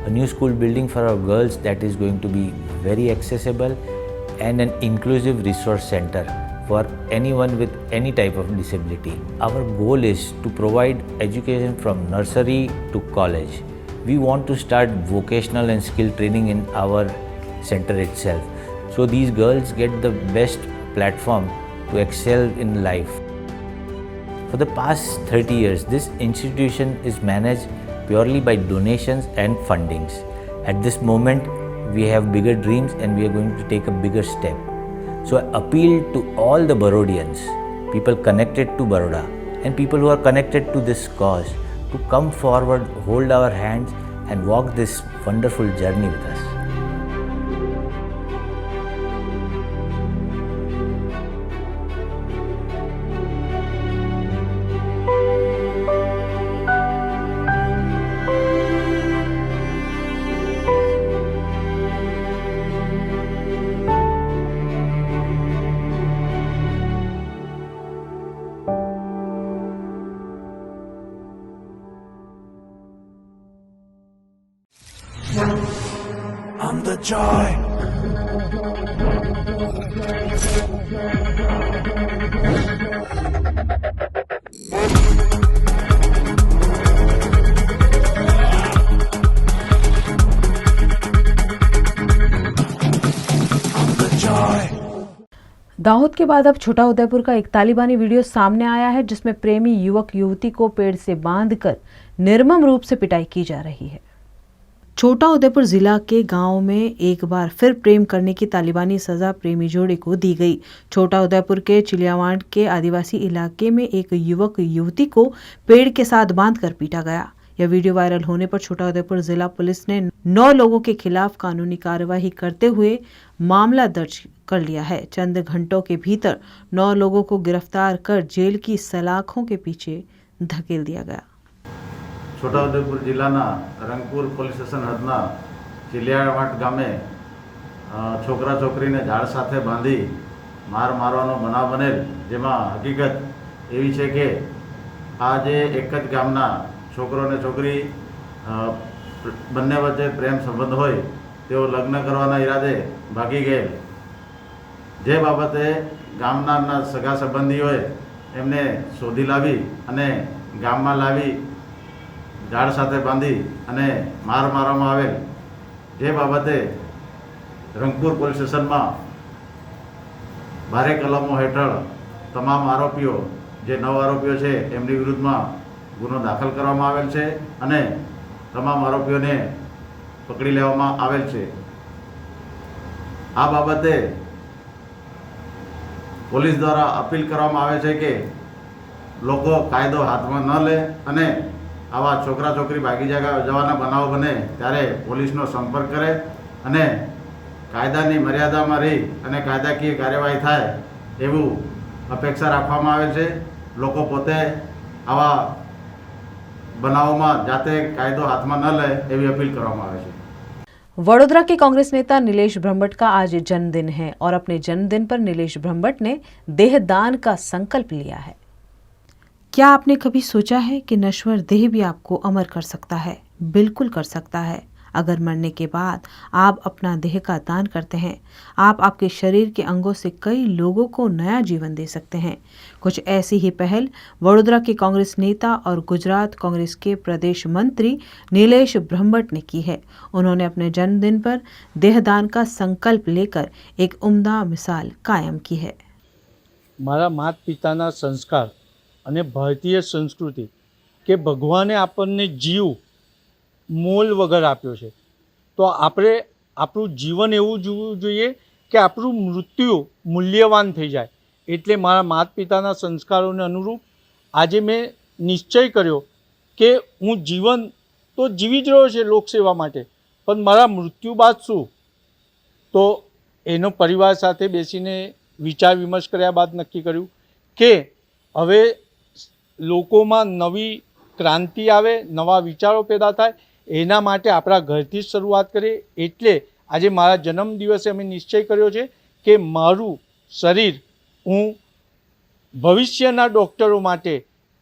A new school building for our girls that is going to be very accessible and an inclusive resource center for anyone with any type of disability. Our goal is to provide education from nursery to college. We want to start vocational and skill training in our center itself. So these girls get the best platform to excel in life. For the past 30 years, this institution is managed purely by donations and fundings. At this moment, we have bigger dreams and we are going to take a bigger step. So I appeal to all the Barodians, people connected to Baroda and people who are connected to this cause to come forward, hold our hands and walk this wonderful journey with us. I'm the joy. Dahod के बाद अब छोटाउदेपुर का एक तालिबानी वीडियो सामने आया है जिसमें प्रेमी युवक युवती को पेड़ से बांधकर निर्मम रूप से पिटाई की जा रही है। छोटाउदेपुर जिला के गांव में एक बार फिर प्रेम करने की तालिबानी सजा प्रेमी जोड़े को दी गई। छोटाउदेपुर के चिलियावाड़ के आदिवासी इलाके में एक युवक युवती को पेड़ के साथ बांधकर पीटा गया। यह वीडियो वायरल होने पर छोटाउदेपुर जिला पुलिस ने 9 लोगों के खिलाफ कानूनी कार्यवाही करते हुए मामला दर्ज कर लिया है। चंद घंटों के भीतर 9 लोगों को गिरफ्तार कर जेल की सलाखों के पीछे धकेल दिया गया। છોટાઉદેપુર જિલ્લાના રંગપુર પોલીસ સ્ટેશન હદના ચિલિયાવાડ ગામે છોકરા છોકરીને ઝાડ સાથે બાંધી મારવાનો બનાવ બનેલ, જેમાં હકીકત એવી છે કે આ જે એક જ ગામના છોકરો અને છોકરી બંને વચ્ચે પ્રેમ સંબંધ હોય તેઓ લગ્ન કરવાના ઈરાદે ભાગી ગયેલ, જે બાબતે ગામના સગા સંબંધીઓએ એમને શોધી લાવી અને ગામમાં લાવી ઝાડ સાથે બાંધી અને મારવામાં આવેલ, જે બાબતે રંગપુર પોલીસ સ્ટેશનમાં ભારે કલમો હેઠળ તમામ આરોપીઓ જે 9 આરોપીઓ છે એમની વિરુદ્ધમાં ગુનો દાખલ કરવામાં આવેલ છે અને તમામ આરોપીઓને પકડી લેવામાં આવેલ છે। આ બાબતે પોલીસ દ્વારા અપીલ કરવામાં આવે છે કે લોકો કાયદો હાથમાં ન લે અને આવા છોકરા છોકરી ભાગી જવાના બનાવ બને ત્યારે પોલીસનો સંપર્ક કરે અને કાયદાની મર્યાદામાં રહી અને કાયદાકીય કાર્યવાહી થાય એવું અપેક્ષા રાખવામાં આવે છે। લોકો પોતે આવા બનાવોમાં જાતે કાયદો હાથમાં ન લે એવી અપીલ કરવામાં આવે છે। वडोदरा के कांग्रेस नेता नीलेश ब्रह्मट का आज जन्मदिन है और अपने जन्मदिन पर नीलेश ब्रह्मट ने देहदान का संकल्प लिया है। क्या आपने कभी सोचा है कि नश्वर देह भी आपको अमर कर सकता है? बिल्कुल कर सकता है। अगर मरने के बाद आप अपना देह का दान करते हैं, आप आपके शरीर के अंगों से कई लोगों को नया जीवन दे सकते हैं। कुछ ऐसी ही पहल वडोदरा के कांग्रेस नेता और गुजरात कांग्रेस के प्रदेश मंत्री नीलेश ब्रह्मट ने की है। उन्होंने अपने जन्मदिन पर देहदान का संकल्प लेकर एक उम्दा मिसाल कायम की है। मारा माता पिताना संस्कार અને ભારતીય સંસ્કૃતિ કે ભગવાને આપણને જીવ મોલ વગર આપ્યો છે, તો આપણે આપણું જીવન એવું જીવવું જોઈએ કે આપણું મૃત્યુ મૂલ્યવાન થઈ જાય। એટલે મારા માતા પિતાના સંસ્કારોને અનુરૂપ આજે મેં નિશ્ચય કર્યો કે હું જીવન તો જીવી જ રહ્યો છે લોકસેવા માટે, પણ મારા મૃત્યુ બાદ શું? તો એનો પરિવાર સાથે બેસીને વિચાર વિમર્શ કર્યા બાદ નક્કી કર્યું કે હવે લોકોમાં નવી ક્રાંતિ આવે, નવા વિચારો પેદા થાય, એના માટે આપણા ઘરથી જ શરૂઆત કરીએ। એટલે આજે મારા જન્મદિવસે અમે નિશ્ચય કર્યો છે કે મારું શરીર હું ભવિષ્યના ડૉક્ટરો માટે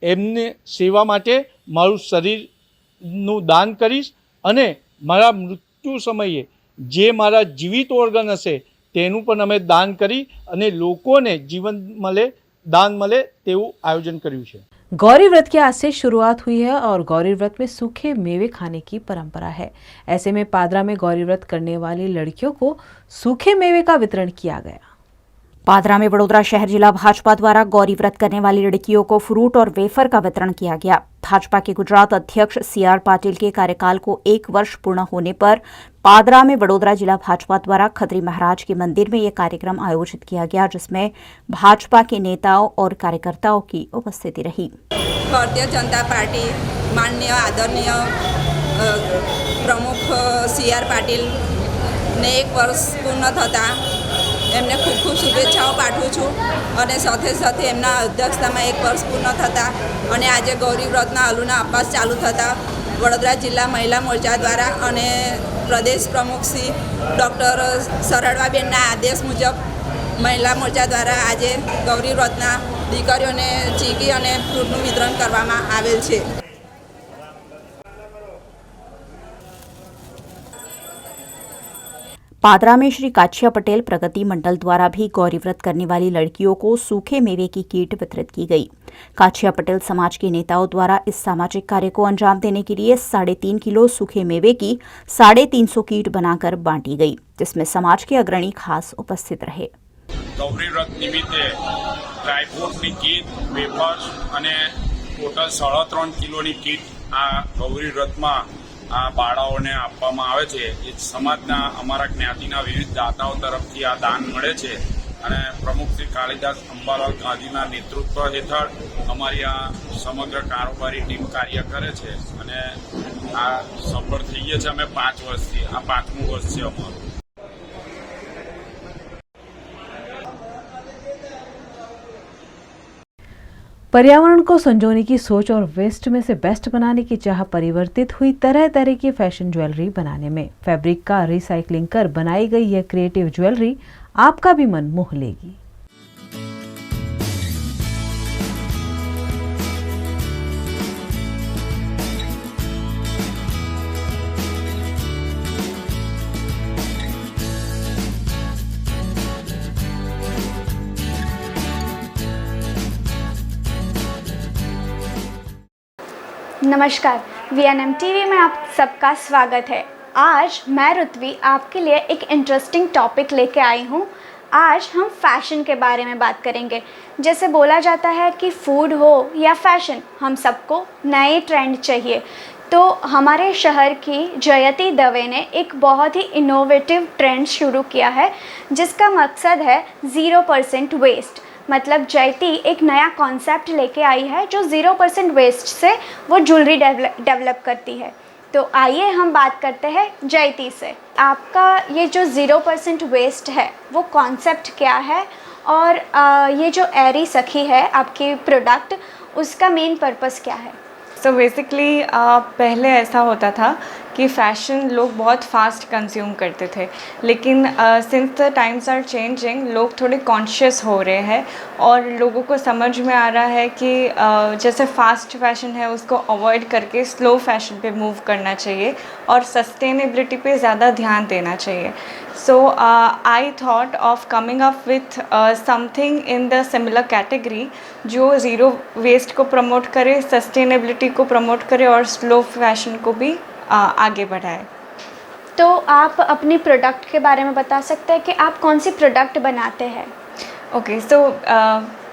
એમને સેવા માટે મારું શરીરનું દાન કરીશ અને મારા મૃત્યુ સમયે જે મારા જીવિત ઓર્ગન હશે તેનું પણ અમે દાન કરી અને લોકોને જીવન મળે, दान મળે તેવું આયોજન કર્યું છે। गौरी व्रत की आज से शुरुआत हुई है और गौरी व्रत में सूखे मेवे खाने की परंपरा है। ऐसे में पादरा में गौरी व्रत करने वाली लड़कियों को सूखे मेवे का वितरण किया गया। पादरा में वडोदरा शहर जिला भाजपा द्वारा गौरी व्रत करने वाली लड़कियों को फ्रूट और वेफर का वितरण किया गया। भाजपा के गुजरात अध्यक्ष CR पाटिल के कार्यकाल को 1 वर्ष पूर्ण होने पर पादरा में वडोदरा जिला भाजपा द्वारा खत्री महाराज के मंदिर में यह कार्यक्रम आयोजित किया गया, जिसमें भाजपा के नेताओं और कार्यकर्ताओं की उपस्थिति रही। भारतीय जनता पार्टी माननीय आदरणीय प्रमुख CR पाटिल ने 1 वर्ष पूर्ण થતા એમને ખૂબ ખૂબ શુભેચ્છાઓ પાઠવું છું અને સાથે સાથે એમના અધ્યક્ષતામાં 1 વર્ષ પૂર્ણ થતાં અને આજે ગૌરી વ્રતના હલુના અપાસ ચાલુ થતાં વડોદરા જિલ્લા મહિલા મોરચા દ્વારા અને પ્રદેશ પ્રમુખ શ્રી ડૉક્ટર સરળવાબેનના આદેશ મુજબ મહિલા મોરચા દ્વારા આજે ગૌરી વ્રતના દીકરીઓને ચીકી અને ફ્રૂટનું વિતરણ કરવામાં આવેલ છે। पादरा में श्री काछिया पटेल प्रगति मंडल द्वारा भी गौरी व्रत करने वाली लड़कियों को सूखे मेवे की किट वितरित की गई। काछिया पटेल समाज के नेताओं द्वारा इस सामाजिक कार्य को अंजाम देने के लिए 3.5 किलो सूखे मेवे की 350 किट बनाकर बांटी गई, जिसमें समाज के अग्रणी खास उपस्थित रहे। गौरी व्रत निमित्ते ड्रायफ्रूटनी किट, वेफर्स અને ટોટલ 3.5 કિલોની કિટ આ ગૌરી વ્રતમાં આ બાળાઓને આપવામાં આવે છે। એ સમાજના અમારા જ્ઞાતિના વિવિધ દાતાઓ તરફથી આ દાન મળે છે અને પ્રમુખ શ્રી કાલિદાસ અંબાલાલ ગાંધીના નેતૃત્વ હેઠળ અમારી આ સમગ્ર કારોબારી ટીમ કાર્ય કરે છે અને આ સફળ થઈ ગયા છે। અમે 5 વર્ષથી આ 5મું વર્ષ છે અમારું। पर्यावरण को संजोने की सोच और वेस्ट में से बेस्ट बनाने की चाह परिवर्तित हुई तरह तरह की फैशन ज्वेलरी बनाने में। फैब्रिक का रिसाइकलिंग कर बनाई गई यह क्रिएटिव ज्वेलरी आपका भी मन मोह लेगी। नमस्कार, VNM TV में आप सबका स्वागत है। आज मैं ऋत्वी आपके लिए एक इंटरेस्टिंग टॉपिक लेके आई हूँ। आज हम फैशन के बारे में बात करेंगे। जैसे बोला जाता है कि फूड हो या फैशन, हम सबको नए ट्रेंड चाहिए। तो हमारे शहर की जयति दवे ने एक बहुत ही इनोवेटिव ट्रेंड शुरू किया है, जिसका मकसद है 0% वेस्ट। मतलब जयति एक नया कॉन्सेप्ट लेके आई है जो 0% वेस्ट से वो ज्वेलरी डेवलप करती है। तो आइए हम बात करते हैं जयति से। आपका ये जो 0% वेस्ट है वो कॉन्सेप्ट क्या है और ये जो एरी सखी है आपकी प्रोडक्ट, उसका मेन पर्पस क्या है? सो बेसिकली पहले ऐसा होता था कि फ़ैशन लोग बहुत फास्ट कंज्यूम करते थे, लेकिन since the times are changing लोग थोड़े कॉन्शियस हो रहे हैं और लोगों को समझ में आ रहा है कि जैसे फास्ट फैशन है उसको अवॉइड करके स्लो फैशन पे मूव करना चाहिए और सस्टेनेबिलिटी पे ज़्यादा ध्यान देना चाहिए. So I thought of coming up with something in the similar category जो ज़ीरो वेस्ट को प्रमोट करे, सस्टेनेबिलिटी को प्रमोट करे और स्लो फैशन को भी आगे बढ़ाए. तो आप अपनी प्रोडक्ट के बारे में बता सकते हैं कि आप कौन सी प्रोडक्ट बनाते हैं? Okay, so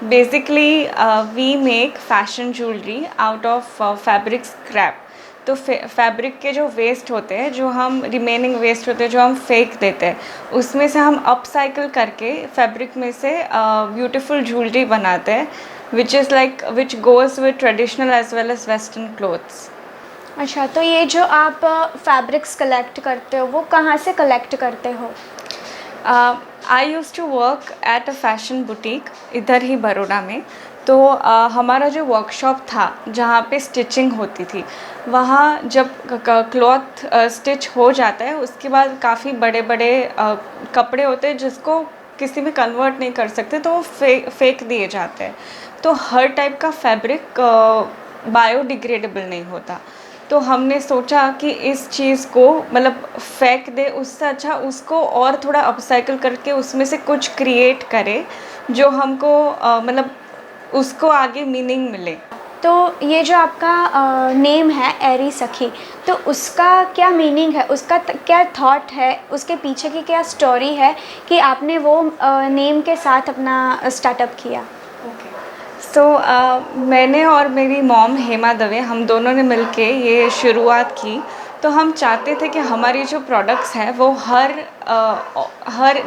basically we make fashion jewelry out of fabric scrap. तो फैब्रिक के जो वेस्ट होते हैं, जो हम रिमेनिंग वेस्ट होते हैं जो हम फेंक देते हैं, उसमें से हम अपसाइकिल करके फैब्रिक में से ब्यूटीफुल ज्वेलरी बनाते हैं which goes with traditional as well as western clothes. अच्छा, तो ये जो आप फैब्रिक्स कलेक्ट करते हो वो कहाँ से कलेक्ट करते हो? I used to work at a fashion boutique इधर ही बड़ौदा में. तो हमारा जो वर्कशॉप था जहाँ पे स्टिचिंग होती थी, वहाँ जब क्लॉथ स्टिच हो जाता है उसके बाद काफ़ी बड़े बड़े कपड़े होते हैं जिसको किसी में कन्वर्ट नहीं कर सकते, तो वो फेंक दिए जाते हैं. तो हर टाइप का फैब्रिक बायोडिग्रेडेबल नहीं होता. तो हमने सोचा कि इस चीज़ को मतलब फेंक दे, उससे अच्छा उसको और थोड़ा अपसाइकिल करके उसमें से कुछ क्रिएट करे जो हमको मतलब उसको आगे मीनिंग मिले. तो ये जो आपका नेम है एरी सखी, तो उसका क्या मीनिंग है, उसका क्या थॉट है, उसके पीछे की क्या स्टोरी है कि आपने वो नेम के साथ अपना स्टार्टअप किया? सो मैंने और मेरी मॉम हेमा दवे, हम दोनों ने मिलके ये शुरुआत की. तो हम चाहते थे कि हमारी जो प्रोडक्ट्स हैं वो हर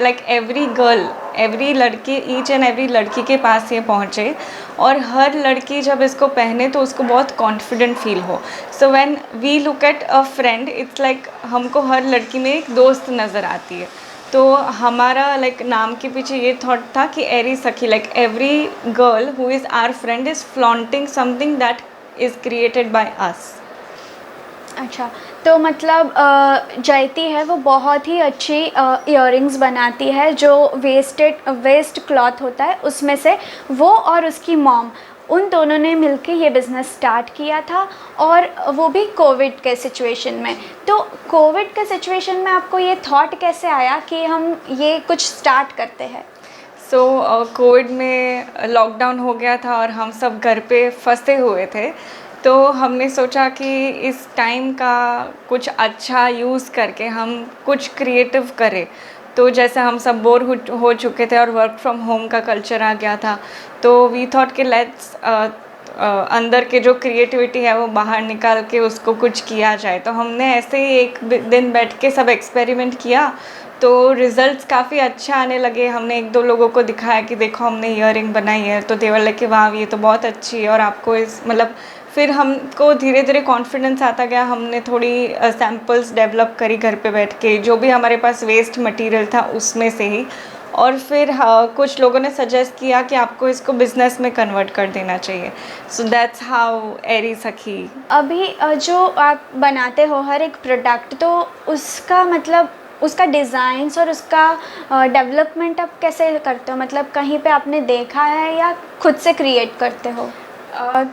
लाइक एवरी गर्ल, एवरी लड़की, ईच एंड एवरी लड़की के पास ये पहुँचे और हर लड़की जब इसको पहने तो उसको बहुत कॉन्फिडेंट फील हो. So when we look at a friend, it's like हमको हर लड़की में एक दोस्त नज़र आती है. तो हमारा लाइक नाम के पीछे ये थॉट था कि एरी सखी, like every girl who is our friend is flaunting something that is created by us. अच्छा, तो मतलब जयती है वो बहुत ही अच्छी इयररिंग्स बनाती है जो वेस्ट क्लॉथ होता है उसमें से. वो और उसकी मॉम, उन दोनों ने मिलके ये बिज़नेस स्टार्ट किया था और वो भी कोविड के सिचुएशन में. तो कोविड के सिचुएशन में आपको ये थॉट कैसे आया कि हम ये कुछ स्टार्ट करते हैं? सो कोविड में लॉकडाउन हो गया था और हम सब घर पे फंसे हुए थे. तो हमने सोचा कि इस टाइम का कुछ अच्छा यूज़ करके हम कुछ क्रिएटिव करें. तो जैसे हम सब बोर हो चुके थे और वर्क फ्रॉम होम का कल्चर आ गया था, तो वी थॉट कि लेट्स अंदर के जो क्रिएटिविटी है वो बाहर निकाल के उसको कुछ किया जाए. तो हमने ऐसे ही एक दिन बैठ के सब एक्सपेरिमेंट किया. तो रिज़ल्ट्स काफ़ी अच्छा आने लगे. हमने एक दो लोगों को दिखाया कि देखो हमने ईयरिंग बनाई है, तो दे वर लाइक कि वाह ये तो बहुत अच्छी है और आपको इस मतलब फिर हमको धीरे धीरे कॉन्फिडेंस आता गया. हमने थोड़ी सैम्पल्स डेवलप करी घर पे बैठ के, जो भी हमारे पास वेस्ट मटेरियल था उसमें से ही. और फिर कुछ लोगों ने सजेस्ट किया कि आपको इसको बिज़नेस में कन्वर्ट कर देना चाहिए. सो दैट्स हाउ एरी सखी. अभी जो आप बनाते हो हर एक प्रोडक्ट, तो उसका मतलब उसका डिज़ाइंस और उसका डेवलपमेंट आप कैसे करते हो? मतलब कहीं पे आपने देखा है या खुद से क्रिएट करते हो?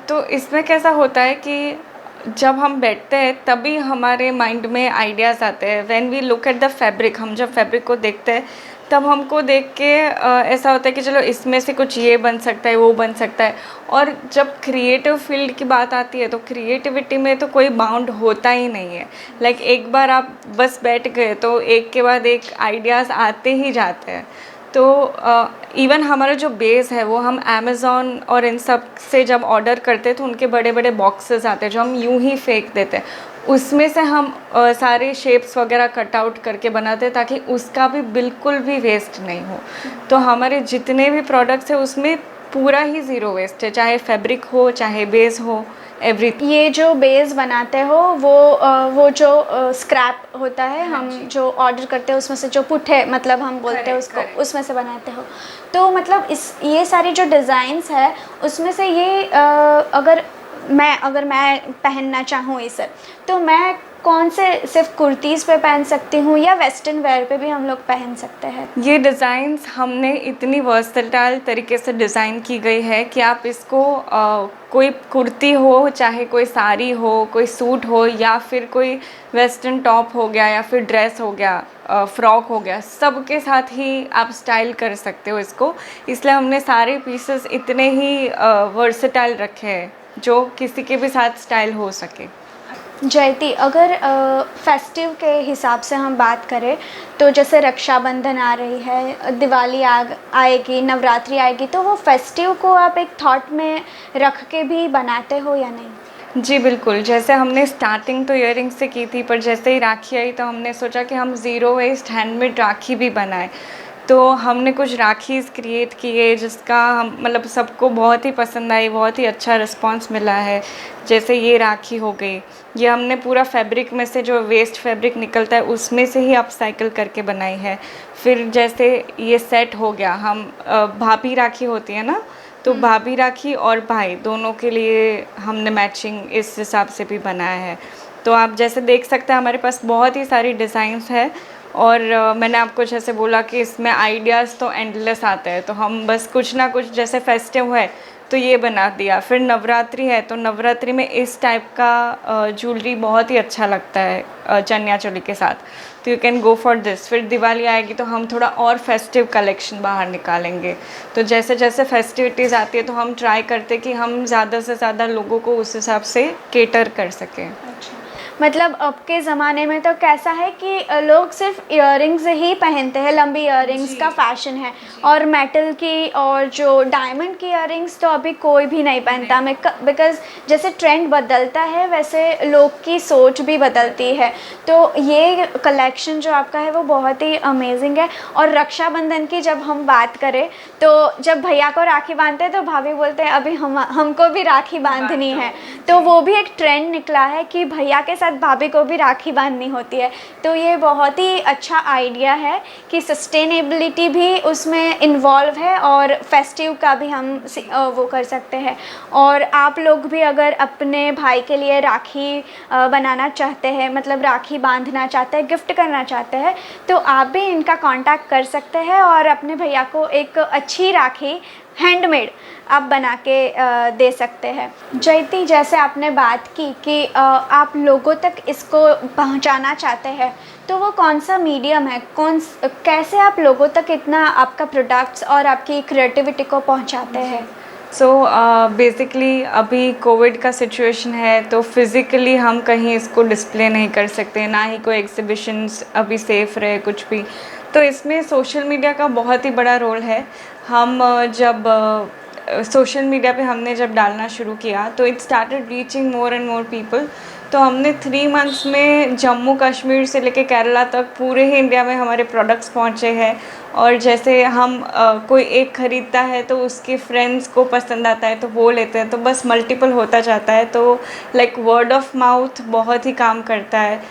तो इसमें कैसा होता है कि जब हम बैठते हैं तभी हमारे माइंड में आइडियाज़ आते हैं. When we look at the fabric, हम जब फैब्रिक को देखते हैं तब हमको देख के ऐसा होता है कि चलो इसमें से कुछ ये बन सकता है, वो बन सकता है. और जब क्रिएटिव फील्ड की बात आती है तो क्रिएटिविटी में तो कोई बाउंड होता ही नहीं है. लाइक एक बार आप बस बैठ गए तो एक के बाद एक आइडियाज़ आते ही जाते हैं. तो इवन हमारा जो बेस है वो हम अमेज़ॉन और इन सब से जब ऑर्डर करते हैं तो उनके बड़े बड़े बॉक्सेस आते हैं जो हम यूं ही फेंक देते हैं. उसमें से हम सारे शेप्स वगैरह कट आउट करके बनाते हैं ताकि उसका भी बिल्कुल भी वेस्ट नहीं हो. तो हमारे जितने भी प्रोडक्ट्स हैं उसमें पूरा ही ज़ीरो वेस्ट है, चाहे फैब्रिक हो, चाहे बेस हो एवरीथिंग। ये जो बेस बनाते हो वो जो स्क्रैप होता है, हम जो ऑर्डर करते हैं उसमें से जो पुट्ठे मतलब हम बोलते हैं उसको, उसमें से बनाते हो। तो मतलब ये सारी जो डिज़ाइंस है उसमें से ये अगर मैं पहनना चाहूँ इसे, तो मैं कौन से सिर्फ कुर्तीज़ पे पहन सकती हूँ या वेस्टर्न वेयर पे भी हम लोग पहन सकते हैं? ये डिज़ाइंस हमने इतनी वर्सटाइल तरीके से डिज़ाइन की गई है कि आप इसको कोई कुर्ती हो, चाहे कोई साड़ी हो, कोई सूट हो, या फिर कोई वेस्टर्न टॉप हो गया, या फिर ड्रेस हो गया, फ्रॉक हो गया, सबके साथ ही आप स्टाइल कर सकते हो इसको। इसलिए हमने सारे पीसेस इतने ही वर्सटाइल रखे हैं जो किसी के भी साथ स्टाइल हो सके। जयती, अगर फेस्टिव के हिसाब से हम बात करें तो जैसे रक्षाबंधन आ रही है, दिवाली आएगी, नवरात्रि आएगी, तो वो फेस्टिव को आप एक थॉट में रख के भी बनाते हो या नहीं? जी बिल्कुल, जैसे हमने स्टार्टिंग तो ईयरिंग्स से की थी, पर जैसे ही राखी आई तो हमने सोचा कि हम ज़ीरो वेस्ट हैंडमेड राखी भी बनाएं। तो हमने कुछ राखीज़ क्रिएट किए जिसका हम मतलब सबको बहुत ही पसंद आई, बहुत ही अच्छा रिस्पांस मिला है। जैसे ये राखी हो गई, ये हमने पूरा फैब्रिक में से जो वेस्ट फैब्रिक निकलता है उसमें से ही अपसाइकिल करके बनाई है। फिर जैसे ये सेट हो गया, हम भाभी राखी होती है ना, तो भाभी राखी और भाई दोनों के लिए हमने मैचिंग इस हिसाब से भी बनाया है। तो आप जैसे देख सकते हैं हमारे पास बहुत ही सारी डिज़ाइंस है, और मैंने आपको जैसे बोला कि इसमें आइडियाज़ तो एंडलेस आते हैं, तो हम बस कुछ ना कुछ, जैसे फेस्टिव है तो ये बना दिया, फिर नवरात्रि है तो नवरात्रि में इस टाइप का ज्वेलरी बहुत ही अच्छा लगता है चनिया चोली के साथ, तो you can go for this. फिर दिवाली आएगी तो हम थोड़ा और फेस्टिव कलेक्शन बाहर निकालेंगे। तो जैसे जैसे फेस्टिविटीज़ आती है तो हम ट्राई करते कि हम ज़्यादा से ज़्यादा लोगों को उस हिसाब से केटर कर सकें। मतलब अब के ज़माने में तो कैसा है कि लोग सिर्फ इयररिंग्स ही पहनते हैं, लंबी इयररिंग्स का फैशन है, और मेटल की और जो डायमंड की इयररिंग्स तो अभी कोई भी नहीं पहनता। बिकॉज़ जैसे ट्रेंड बदलता है वैसे लोग की सोच भी बदलती है। तो ये कलेक्शन जो आपका है वो बहुत ही अमेजिंग है। और रक्षाबंधन की जब हम बात करें तो जब भैया को राखी बांधते हैं तो भाभी बोलते हैं अभी हमको भी राखी बांधनी है, तो वो भी एक ट्रेंड निकला है कि भैया के साथ भाभी को भी राखी बांधनी होती है। तो ये बहुत ही अच्छा आइडिया है कि सस्टेनेबिलिटी भी उसमें इन्वॉल्व है और फेस्टिव का भी हम वो कर सकते हैं। और आप लोग भी अगर अपने भाई के लिए राखी बनाना चाहते हैं, मतलब राखी बांधना चाहते हैं, गिफ्ट करना चाहते हैं, तो आप भी इनका कांटेक्ट कर सकते हैं और अपने भैया को एक अच्छी राखी हैंडमेड आप बना के दे सकते हैं। जयती, जैसे आपने बात की कि आप लोगों तक इसको पहुंचाना चाहते हैं, तो वो कौन सा मीडियम है, कैसे आप लोगों तक इतना आपका प्रोडक्ट्स और आपकी क्रिएटिविटी को पहुंचाते हैं? बेसिकली अभी कोविड का सिचुएशन है तो फिज़िकली हम कहीं इसको डिस्प्ले नहीं कर सकते, ना ही कोई एग्जिबिशंस अभी सेफ़ रहे कुछ भी, तो इसमें सोशल मीडिया का बहुत ही बड़ा रोल है। हम जब सोशल मीडिया पे हमने जब डालना शुरू किया तो it started reaching more and more people. तो हमने 3 मंथ्स में जम्मू कश्मीर से लेके केरला तक पूरे ही इंडिया में हमारे प्रोडक्ट्स पहुँचे हैं। और जैसे हम कोई एक ख़रीदता है तो उसके फ्रेंड्स को पसंद आता है तो वो लेते हैं, तो बस मल्टीपल होता जाता है। तो लाइक वर्ड ऑफ माउथ बहुत ही काम करता है।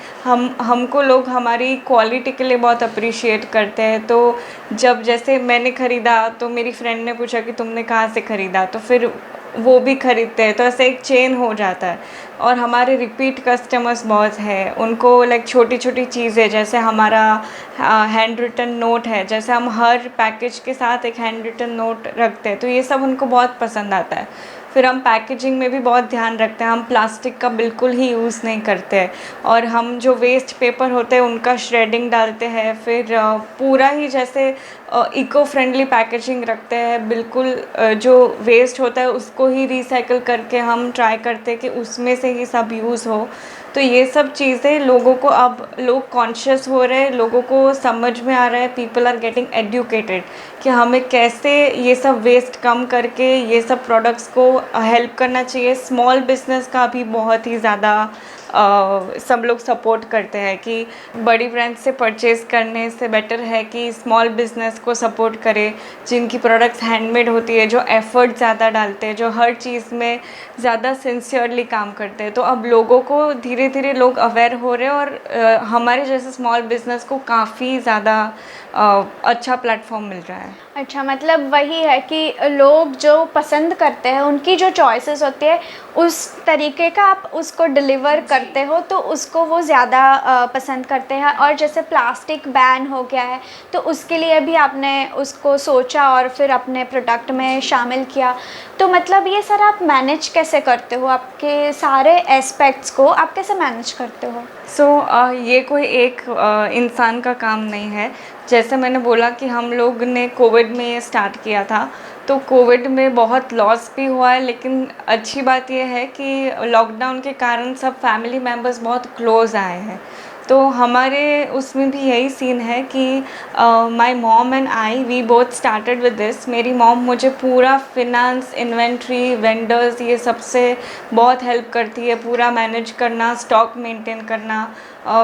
हमको लोग हमारी क्वालिटी के लिए बहुत अप्रिशिएट करते हैं। तो जब जैसे मैंने ख़रीदा तो मेरी फ्रेंड ने पूछा कि तुमने कहाँ से ख़रीदा, तो फिर वो भी ख़रीदते हैं, तो ऐसे एक चेन हो जाता है। और हमारे रिपीट कस्टमर्स बहुत हैं, उनको लाइक छोटी छोटी चीज़ें, जैसे हमारा हैंड रिटन नोट है, जैसे हम हर पैकेज के साथ एक हैंड रिटन नोट रखते हैं, तो ये सब उनको बहुत पसंद आता है। फिर हम पैकेजिंग में भी बहुत ध्यान रखते हैं, हम प्लास्टिक का बिल्कुल ही यूज़ नहीं करते हैं, और हम जो वेस्ट पेपर होते हैं उनका श्रेडिंग डालते हैं। फिर पूरा ही जैसे इको फ्रेंडली पैकेजिंग रखते हैं, बिल्कुल जो वेस्ट होता है उसको ही रिसाइकिल करके हम ट्राई करते हैं कि उसमें से ही सब यूज़ हो। तो ये सब चीज़ें लोगों को, अब लोग कॉन्शियस हो रहे हैं, लोगों को समझ में आ रहा है, पीपल आर गेटिंग एडुकेटेड कि हमें कैसे ये सब वेस्ट कम करके ये सब प्रोडक्ट्स को हेल्प करना चाहिए। स्मॉल बिजनेस का भी बहुत ही ज़्यादा सब लोग सपोर्ट करते हैं कि बड़ी ब्रांड से परचेज़ करने से बेटर है कि स्मॉल बिजनेस को सपोर्ट करें, जिनकी प्रोडक्ट्स हैंडमेड होती है, जो एफ़र्ट ज़्यादा डालते हैं, जो हर चीज़ में ज़्यादा सिंसियरली काम करते हैं। तो अब लोगों को धीरे धीरे लोग अवेयर हो रहे हैं और हमारे जैसे स्मॉल बिजनेस को काफ़ी ज़्यादा अच्छा प्लेटफॉर्म मिल रहा है। अच्छा, मतलब वही है कि लोग जो पसंद करते हैं, उनकी जो चॉइसेस होती है, उस तरीके का आप उसको डिलीवर करते हो तो उसको वो ज़्यादा पसंद करते हैं। और जैसे प्लास्टिक बैन हो गया है तो उसके लिए भी आपने उसको सोचा और फिर अपने प्रोडक्ट में शामिल किया। तो मतलब ये सर आप मैनेज कैसे करते हो, आपके सारे एस्पेक्ट्स को आप कैसे मैनेज करते हो? ये कोई एक इंसान का काम नहीं है। जैसे मैंने बोला कि हम लोग ने कोविड में ये स्टार्ट किया था, तो कोविड में बहुत लॉस भी हुआ है, लेकिन अच्छी बात यह है कि लॉकडाउन के कारण सब फैमिली मेम्बर्स बहुत क्लोज आए हैं। तो हमारे उसमें भी यही सीन है कि my mom and I we both started with this. मेरी मॉम मुझे पूरा फिनांस, इन्वेंट्री, वेंडर्स, ये सबसे बहुत हेल्प करती है। पूरा मैनेज करना, स्टॉक मेंटेन करना,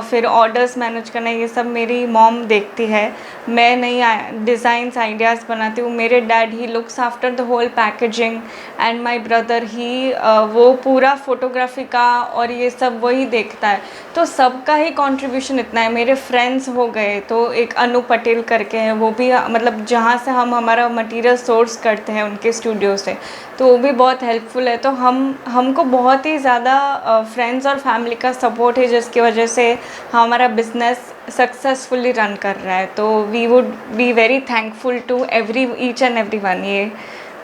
फिर ऑर्डर्स मैनेज करना, ये सब मेरी मॉम देखती है। मैं नई डिज़ाइंस, आइडियाज़ बनाती हूँ। मेरे डैड ही looks after the whole packaging and my brother ही वो पूरा फोटोग्राफी का और ये सब वही देखता है। तो सबका ही कंट्रीब्यूशन इतना है। मेरे फ्रेंड्स हो गए, तो एक अनु पटेल करके हैं, वो भी मतलब जहाँ से हम हमारा मटेरियल सोर्स करते हैं उनके स्टूडियो से, तो वो भी बहुत हेल्पफुल है। तो हमको बहुत ही ज़्यादा फ्रेंड्स और फैमिली का सपोर्ट है, जिसकी वजह से हमारा बिजनेस सक्सेसफुली रन कर रहा है। तो we would be very thankful to each and every one. ये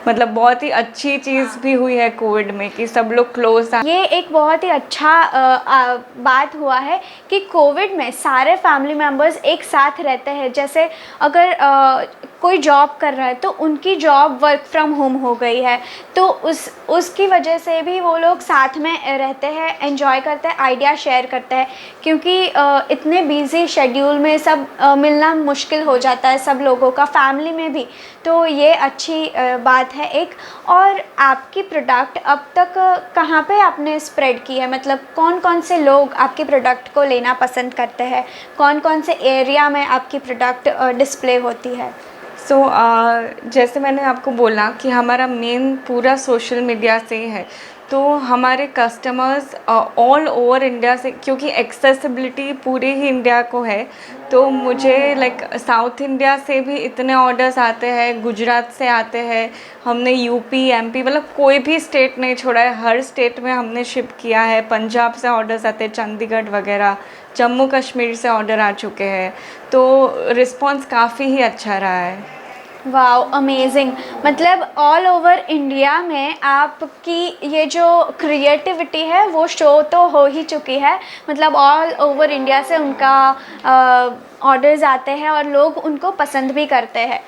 मतलब बहुत ही अच्छी चीज़ भी हुई है कोविड में कि सब लोग क्लोज। ये एक बहुत ही अच्छा बात हुआ है कि कोविड में सारे फैमिली मेम्बर्स एक साथ रहते हैं। जैसे अगर कोई जॉब कर रहा है तो उनकी जॉब वर्क फ्रॉम होम हो गई है, तो उसकी वजह से भी वो लोग साथ में रहते हैं, एंजॉय करते हैं, आइडिया शेयर करते हैं। क्योंकि इतने बिजी शेड्यूल में सब मिलना मुश्किल हो जाता है सब लोगों का, फैमिली में भी। तो ये अच्छी बात है एक। और आपकी प्रोडक्ट अब तक कहाँ पे आपने स्प्रेड की है, मतलब कौन कौन से लोग आपके प्रोडक्ट को लेना पसंद करते हैं, कौन कौन से एरिया में आपकी प्रोडक्ट डिस्प्ले होती है? जैसे मैंने आपको बोला कि हमारा मेन पूरा सोशल मीडिया से ही है। तो हमारे कस्टमर्स ऑल ओवर इंडिया से, क्योंकि एक्सेसिबिलिटी पूरे ही इंडिया को है, तो मुझे साउथ इंडिया से भी इतने ऑर्डर्स आते हैं, गुजरात से आते हैं, हमने यूपी, एमपी, मतलब कोई भी स्टेट नहीं छोड़ा है, हर स्टेट में हमने शिप किया है। पंजाब से ऑर्डर्स आते हैं, चंडीगढ़ वगैरह, जम्मू कश्मीर से ऑर्डर आ चुके हैं। तो रिस्पॉन्स काफ़ी ही अच्छा रहा है। Wow, amazing. मतलब ऑल ओवर इंडिया में आपकी ये जो क्रिएटिविटी है वो शो तो हो ही चुकी है। मतलब ऑल ओवर इंडिया से उनका ऑर्डर्स आते हैं और लोग उनको पसंद भी करते हैं।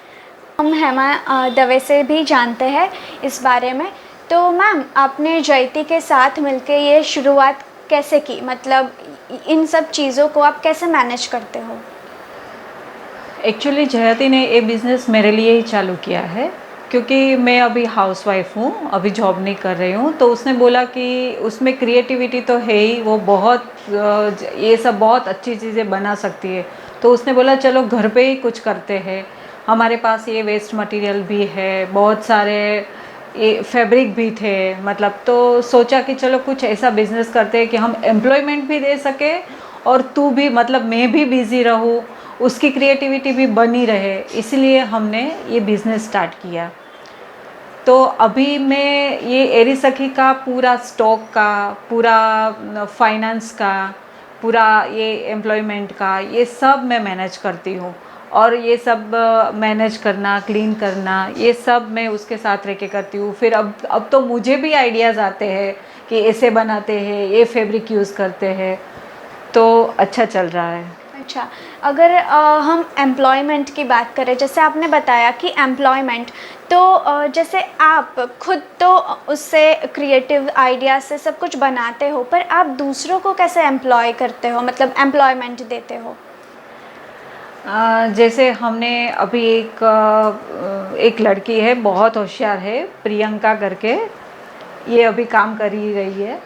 हम हेमा दवे से भी जानते हैं इस बारे में। तो मैम, आपने जयती के साथ मिलके ये शुरुआत कैसे की, मतलब इन सब चीज़ों को आप कैसे मैनेज करते हो? एक्चुअली जयती ने ये बिज़नेस मेरे लिए ही चालू किया है, क्योंकि मैं अभी हाउसवाइफ हूँ, अभी जॉब नहीं कर रही हूँ। तो उसने बोला कि उसमें क्रिएटिविटी तो है ही, वो बहुत ये सब बहुत अच्छी चीज़ें बना सकती है। तो उसने बोला चलो घर पे ही कुछ करते हैं, हमारे पास ये वेस्ट मटेरियल भी है, बहुत सारे ये फैब्रिक भी थे, मतलब तो सोचा कि चलो कुछ ऐसा बिज़नेस करते हैं कि हम एम्प्लॉयमेंट भी दे सके और तू भी, मतलब मैं भी बिज़ी रहूँ, उसकी क्रिएटिविटी भी बनी रहे, इसलिए हमने ये बिज़नेस स्टार्ट किया। तो अभी मैं ये एरी सखी का पूरा स्टॉक का, पूरा फाइनेंस का, पूरा ये एम्प्लॉयमेंट का, ये सब मैं मैनेज करती हूँ। और ये सब मैनेज करना, क्लीन करना, ये सब मैं उसके साथ रह के करती हूँ। फिर अब तो मुझे भी आइडियाज़ आते हैं कि ऐसे बनाते हैं, ये फैब्रिक यूज़ करते हैं, तो अच्छा चल रहा है। अच्छा, अगर हम एम्प्लॉयमेंट की बात करें, जैसे आपने बताया कि एम्प्लॉयमेंट, तो जैसे आप खुद तो उससे क्रिएटिव आइडिया से सब कुछ बनाते हो, पर आप दूसरों को कैसे एम्प्लॉय करते हो, मतलब एम्प्लॉयमेंट देते हो? जैसे हमने अभी एक लड़की है, बहुत होशियार है, प्रियंका करके, ये अभी काम कर ही रही है।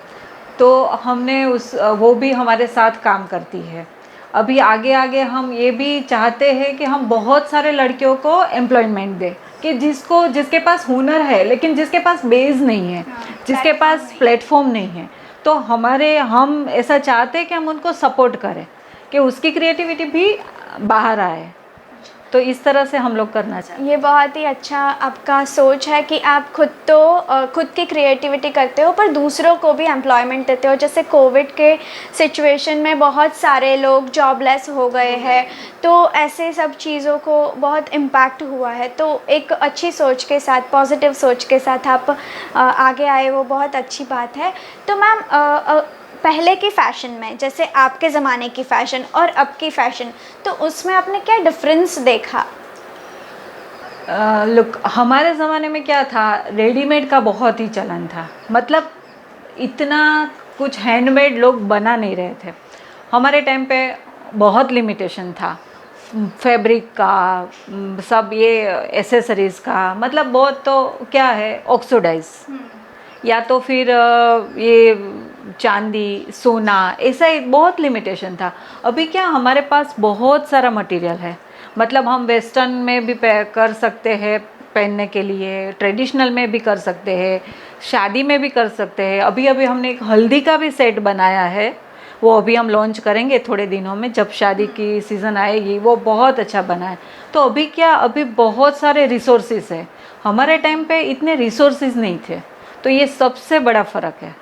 तो हमने वो भी हमारे साथ काम करती है। अभी आगे आगे हम ये भी चाहते हैं कि हम बहुत सारे लड़कियों को एम्प्लॉयमेंट दें, कि जिसके पास हुनर है लेकिन जिसके पास बेस नहीं है, जिसके पास प्लेटफॉर्म नहीं है, तो हम ऐसा चाहते हैं कि हम उनको सपोर्ट करें कि उसकी क्रिएटिविटी भी बाहर आए। तो इस तरह से हम लोग करना चाहते हैं। ये बहुत ही अच्छा आपका सोच है कि आप खुद की क्रिएटिविटी करते हो पर दूसरों को भी एम्प्लॉयमेंट देते हो। जैसे कोविड के सिचुएशन में बहुत सारे लोग जॉबलेस हो गए हैं, तो ऐसे सब चीज़ों को बहुत इम्पैक्ट हुआ है। तो एक अच्छी सोच के साथ, पॉजिटिव सोच के साथ आप आगे आए, वो बहुत अच्छी बात है। तो मैम पहले की फ़ैशन में, जैसे आपके ज़माने की फ़ैशन और अब की फ़ैशन, तो उसमें आपने क्या डिफरेंस देखा? लुक, हमारे ज़माने में क्या था, रेडीमेड का बहुत ही चलन था। मतलब इतना कुछ हैंडमेड लोग बना नहीं रहे थे। हमारे टाइम पे बहुत लिमिटेशन था, फैब्रिक का, सब ये एसेसरीज़ का, मतलब बहुत तो क्या है, ऑक्सीडाइज या तो फिर ये चांदी, सोना, ऐसा ही बहुत लिमिटेशन था। अभी क्या हमारे पास बहुत सारा मटेरियल है। मतलब हम वेस्टर्न में भी कर सकते हैं पहनने के लिए, ट्रेडिशनल में भी कर सकते हैं, शादी में भी कर सकते हैं। अभी हमने एक हल्दी का भी सेट बनाया है, वो अभी हम लॉन्च करेंगे थोड़े दिनों में, जब शादी की सीज़न आएगी। वो बहुत अच्छा बना है। तो अभी बहुत सारे रिसोर्सेज है। हमारे टाइम पे इतने रिसोर्सेज नहीं थे, तो ये सबसे बड़ा फ़र्क है।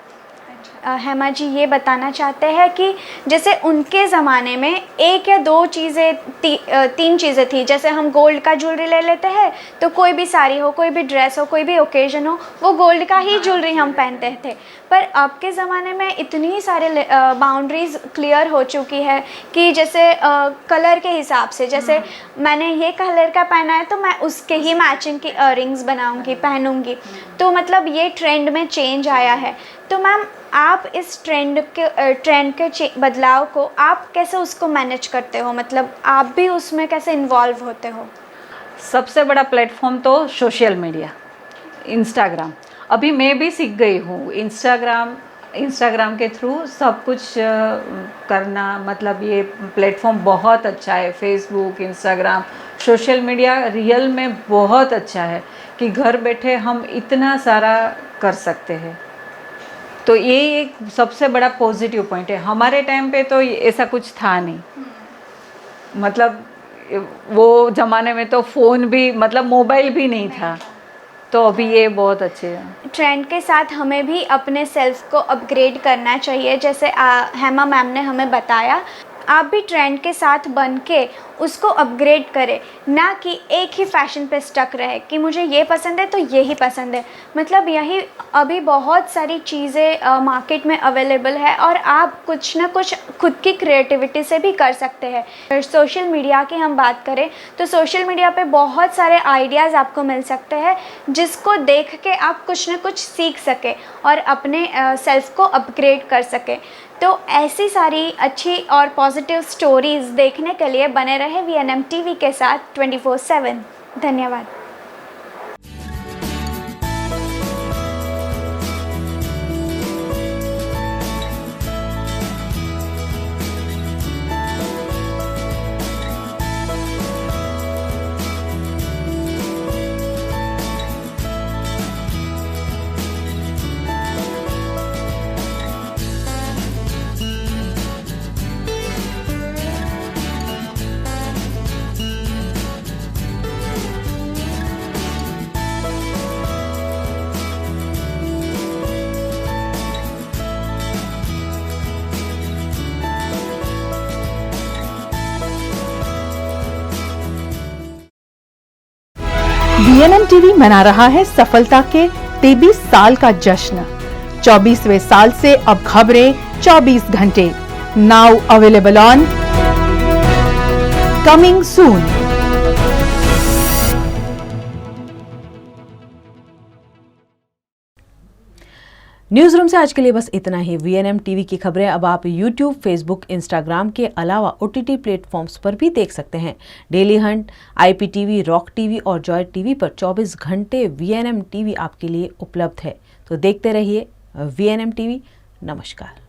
हेमा जी ये बताना चाहते हैं कि जैसे उनके ज़माने में एक या दो चीज़ें, तीन चीज़ें थी। जैसे हम गोल्ड का ज्वेलरी ले लेते हैं, तो कोई भी साड़ी हो, कोई भी ड्रेस हो, कोई भी ओकेजन हो, वो गोल्ड का ही ज्वेलरी हम पहनते थे। पर अब के ज़माने में इतनी सारे बाउंड्रीज़ क्लियर हो चुकी है कि जैसे कलर के हिसाब से, जैसे मैंने ये कलर का पहना है तो मैं उसके ही मैचिंग की इयररिंग्स बनाऊंगी, पहनूंगी। तो मतलब ये ट्रेंड में चेंज आया है। तो मैम आप इस ट्रेंड के बदलाव को आप कैसे उसको मैनेज करते हो? मतलब आप भी उसमें कैसे इन्वॉल्व होते हो? सबसे बड़ा प्लेटफॉर्म तो सोशल मीडिया, इंस्टाग्राम। अभी मैं भी सीख गई हूँ इंस्टाग्राम के थ्रू सब कुछ करना। मतलब ये प्लेटफॉर्म बहुत अच्छा है। Facebook, Instagram, social media real में बहुत अच्छा है कि घर बैठे हम इतना सारा कर सकते हैं। तो ये एक सबसे बड़ा पॉजिटिव पॉइंट है। हमारे टाइम पे तो ऐसा कुछ था नहीं। मतलब वो ज़माने में तो फ़ोन भी, मतलब मोबाइल भी नहीं था। तो अभी ये बहुत अच्छे हैं। ट्रेंड के साथ हमें भी अपने सेल्फ को अपग्रेड करना चाहिए। जैसे हेमा मैम ने हमें बताया, आप भी ट्रेंड के साथ बन के उसको अपग्रेड करें, ना कि एक ही फैशन पे स्टक रहे कि मुझे ये पसंद है तो ये ही पसंद है। मतलब यही अभी बहुत सारी चीज़ें मार्केट में अवेलेबल है और आप कुछ ना कुछ खुद की क्रिएटिविटी से भी कर सकते हैं। सोशल मीडिया की हम बात करें तो सोशल मीडिया पे बहुत सारे आइडियाज़ आपको मिल सकते हैं, जिसको देख के आप कुछ ना कुछ सीख सकें और अपने सेल्फ को अपग्रेड कर सकें। तो ऐसी सारी अच्छी और पॉजिटिव स्टोरीज़ देखने के लिए बने रहे VNM TV के साथ 24/7। धन्यवाद। VNM TV मना रहा है सफलता के 23 साल का जश्न। 24वें साल से अब खबरें 24 घंटे। Now available on coming soon. News room से आज के लिए बस इतना ही। VNM TV की खबरें अब आप YouTube, Facebook, Instagram के अलावा OTT प्लेटफॉर्म्स पर भी देख सकते हैं। Daily Hunt, IPTV, rock TV और जॉय TV पर 24 घंटे VNM TV आपके लिए उपलब्ध है। तो देखते रहिए VNM TV। नमस्कार।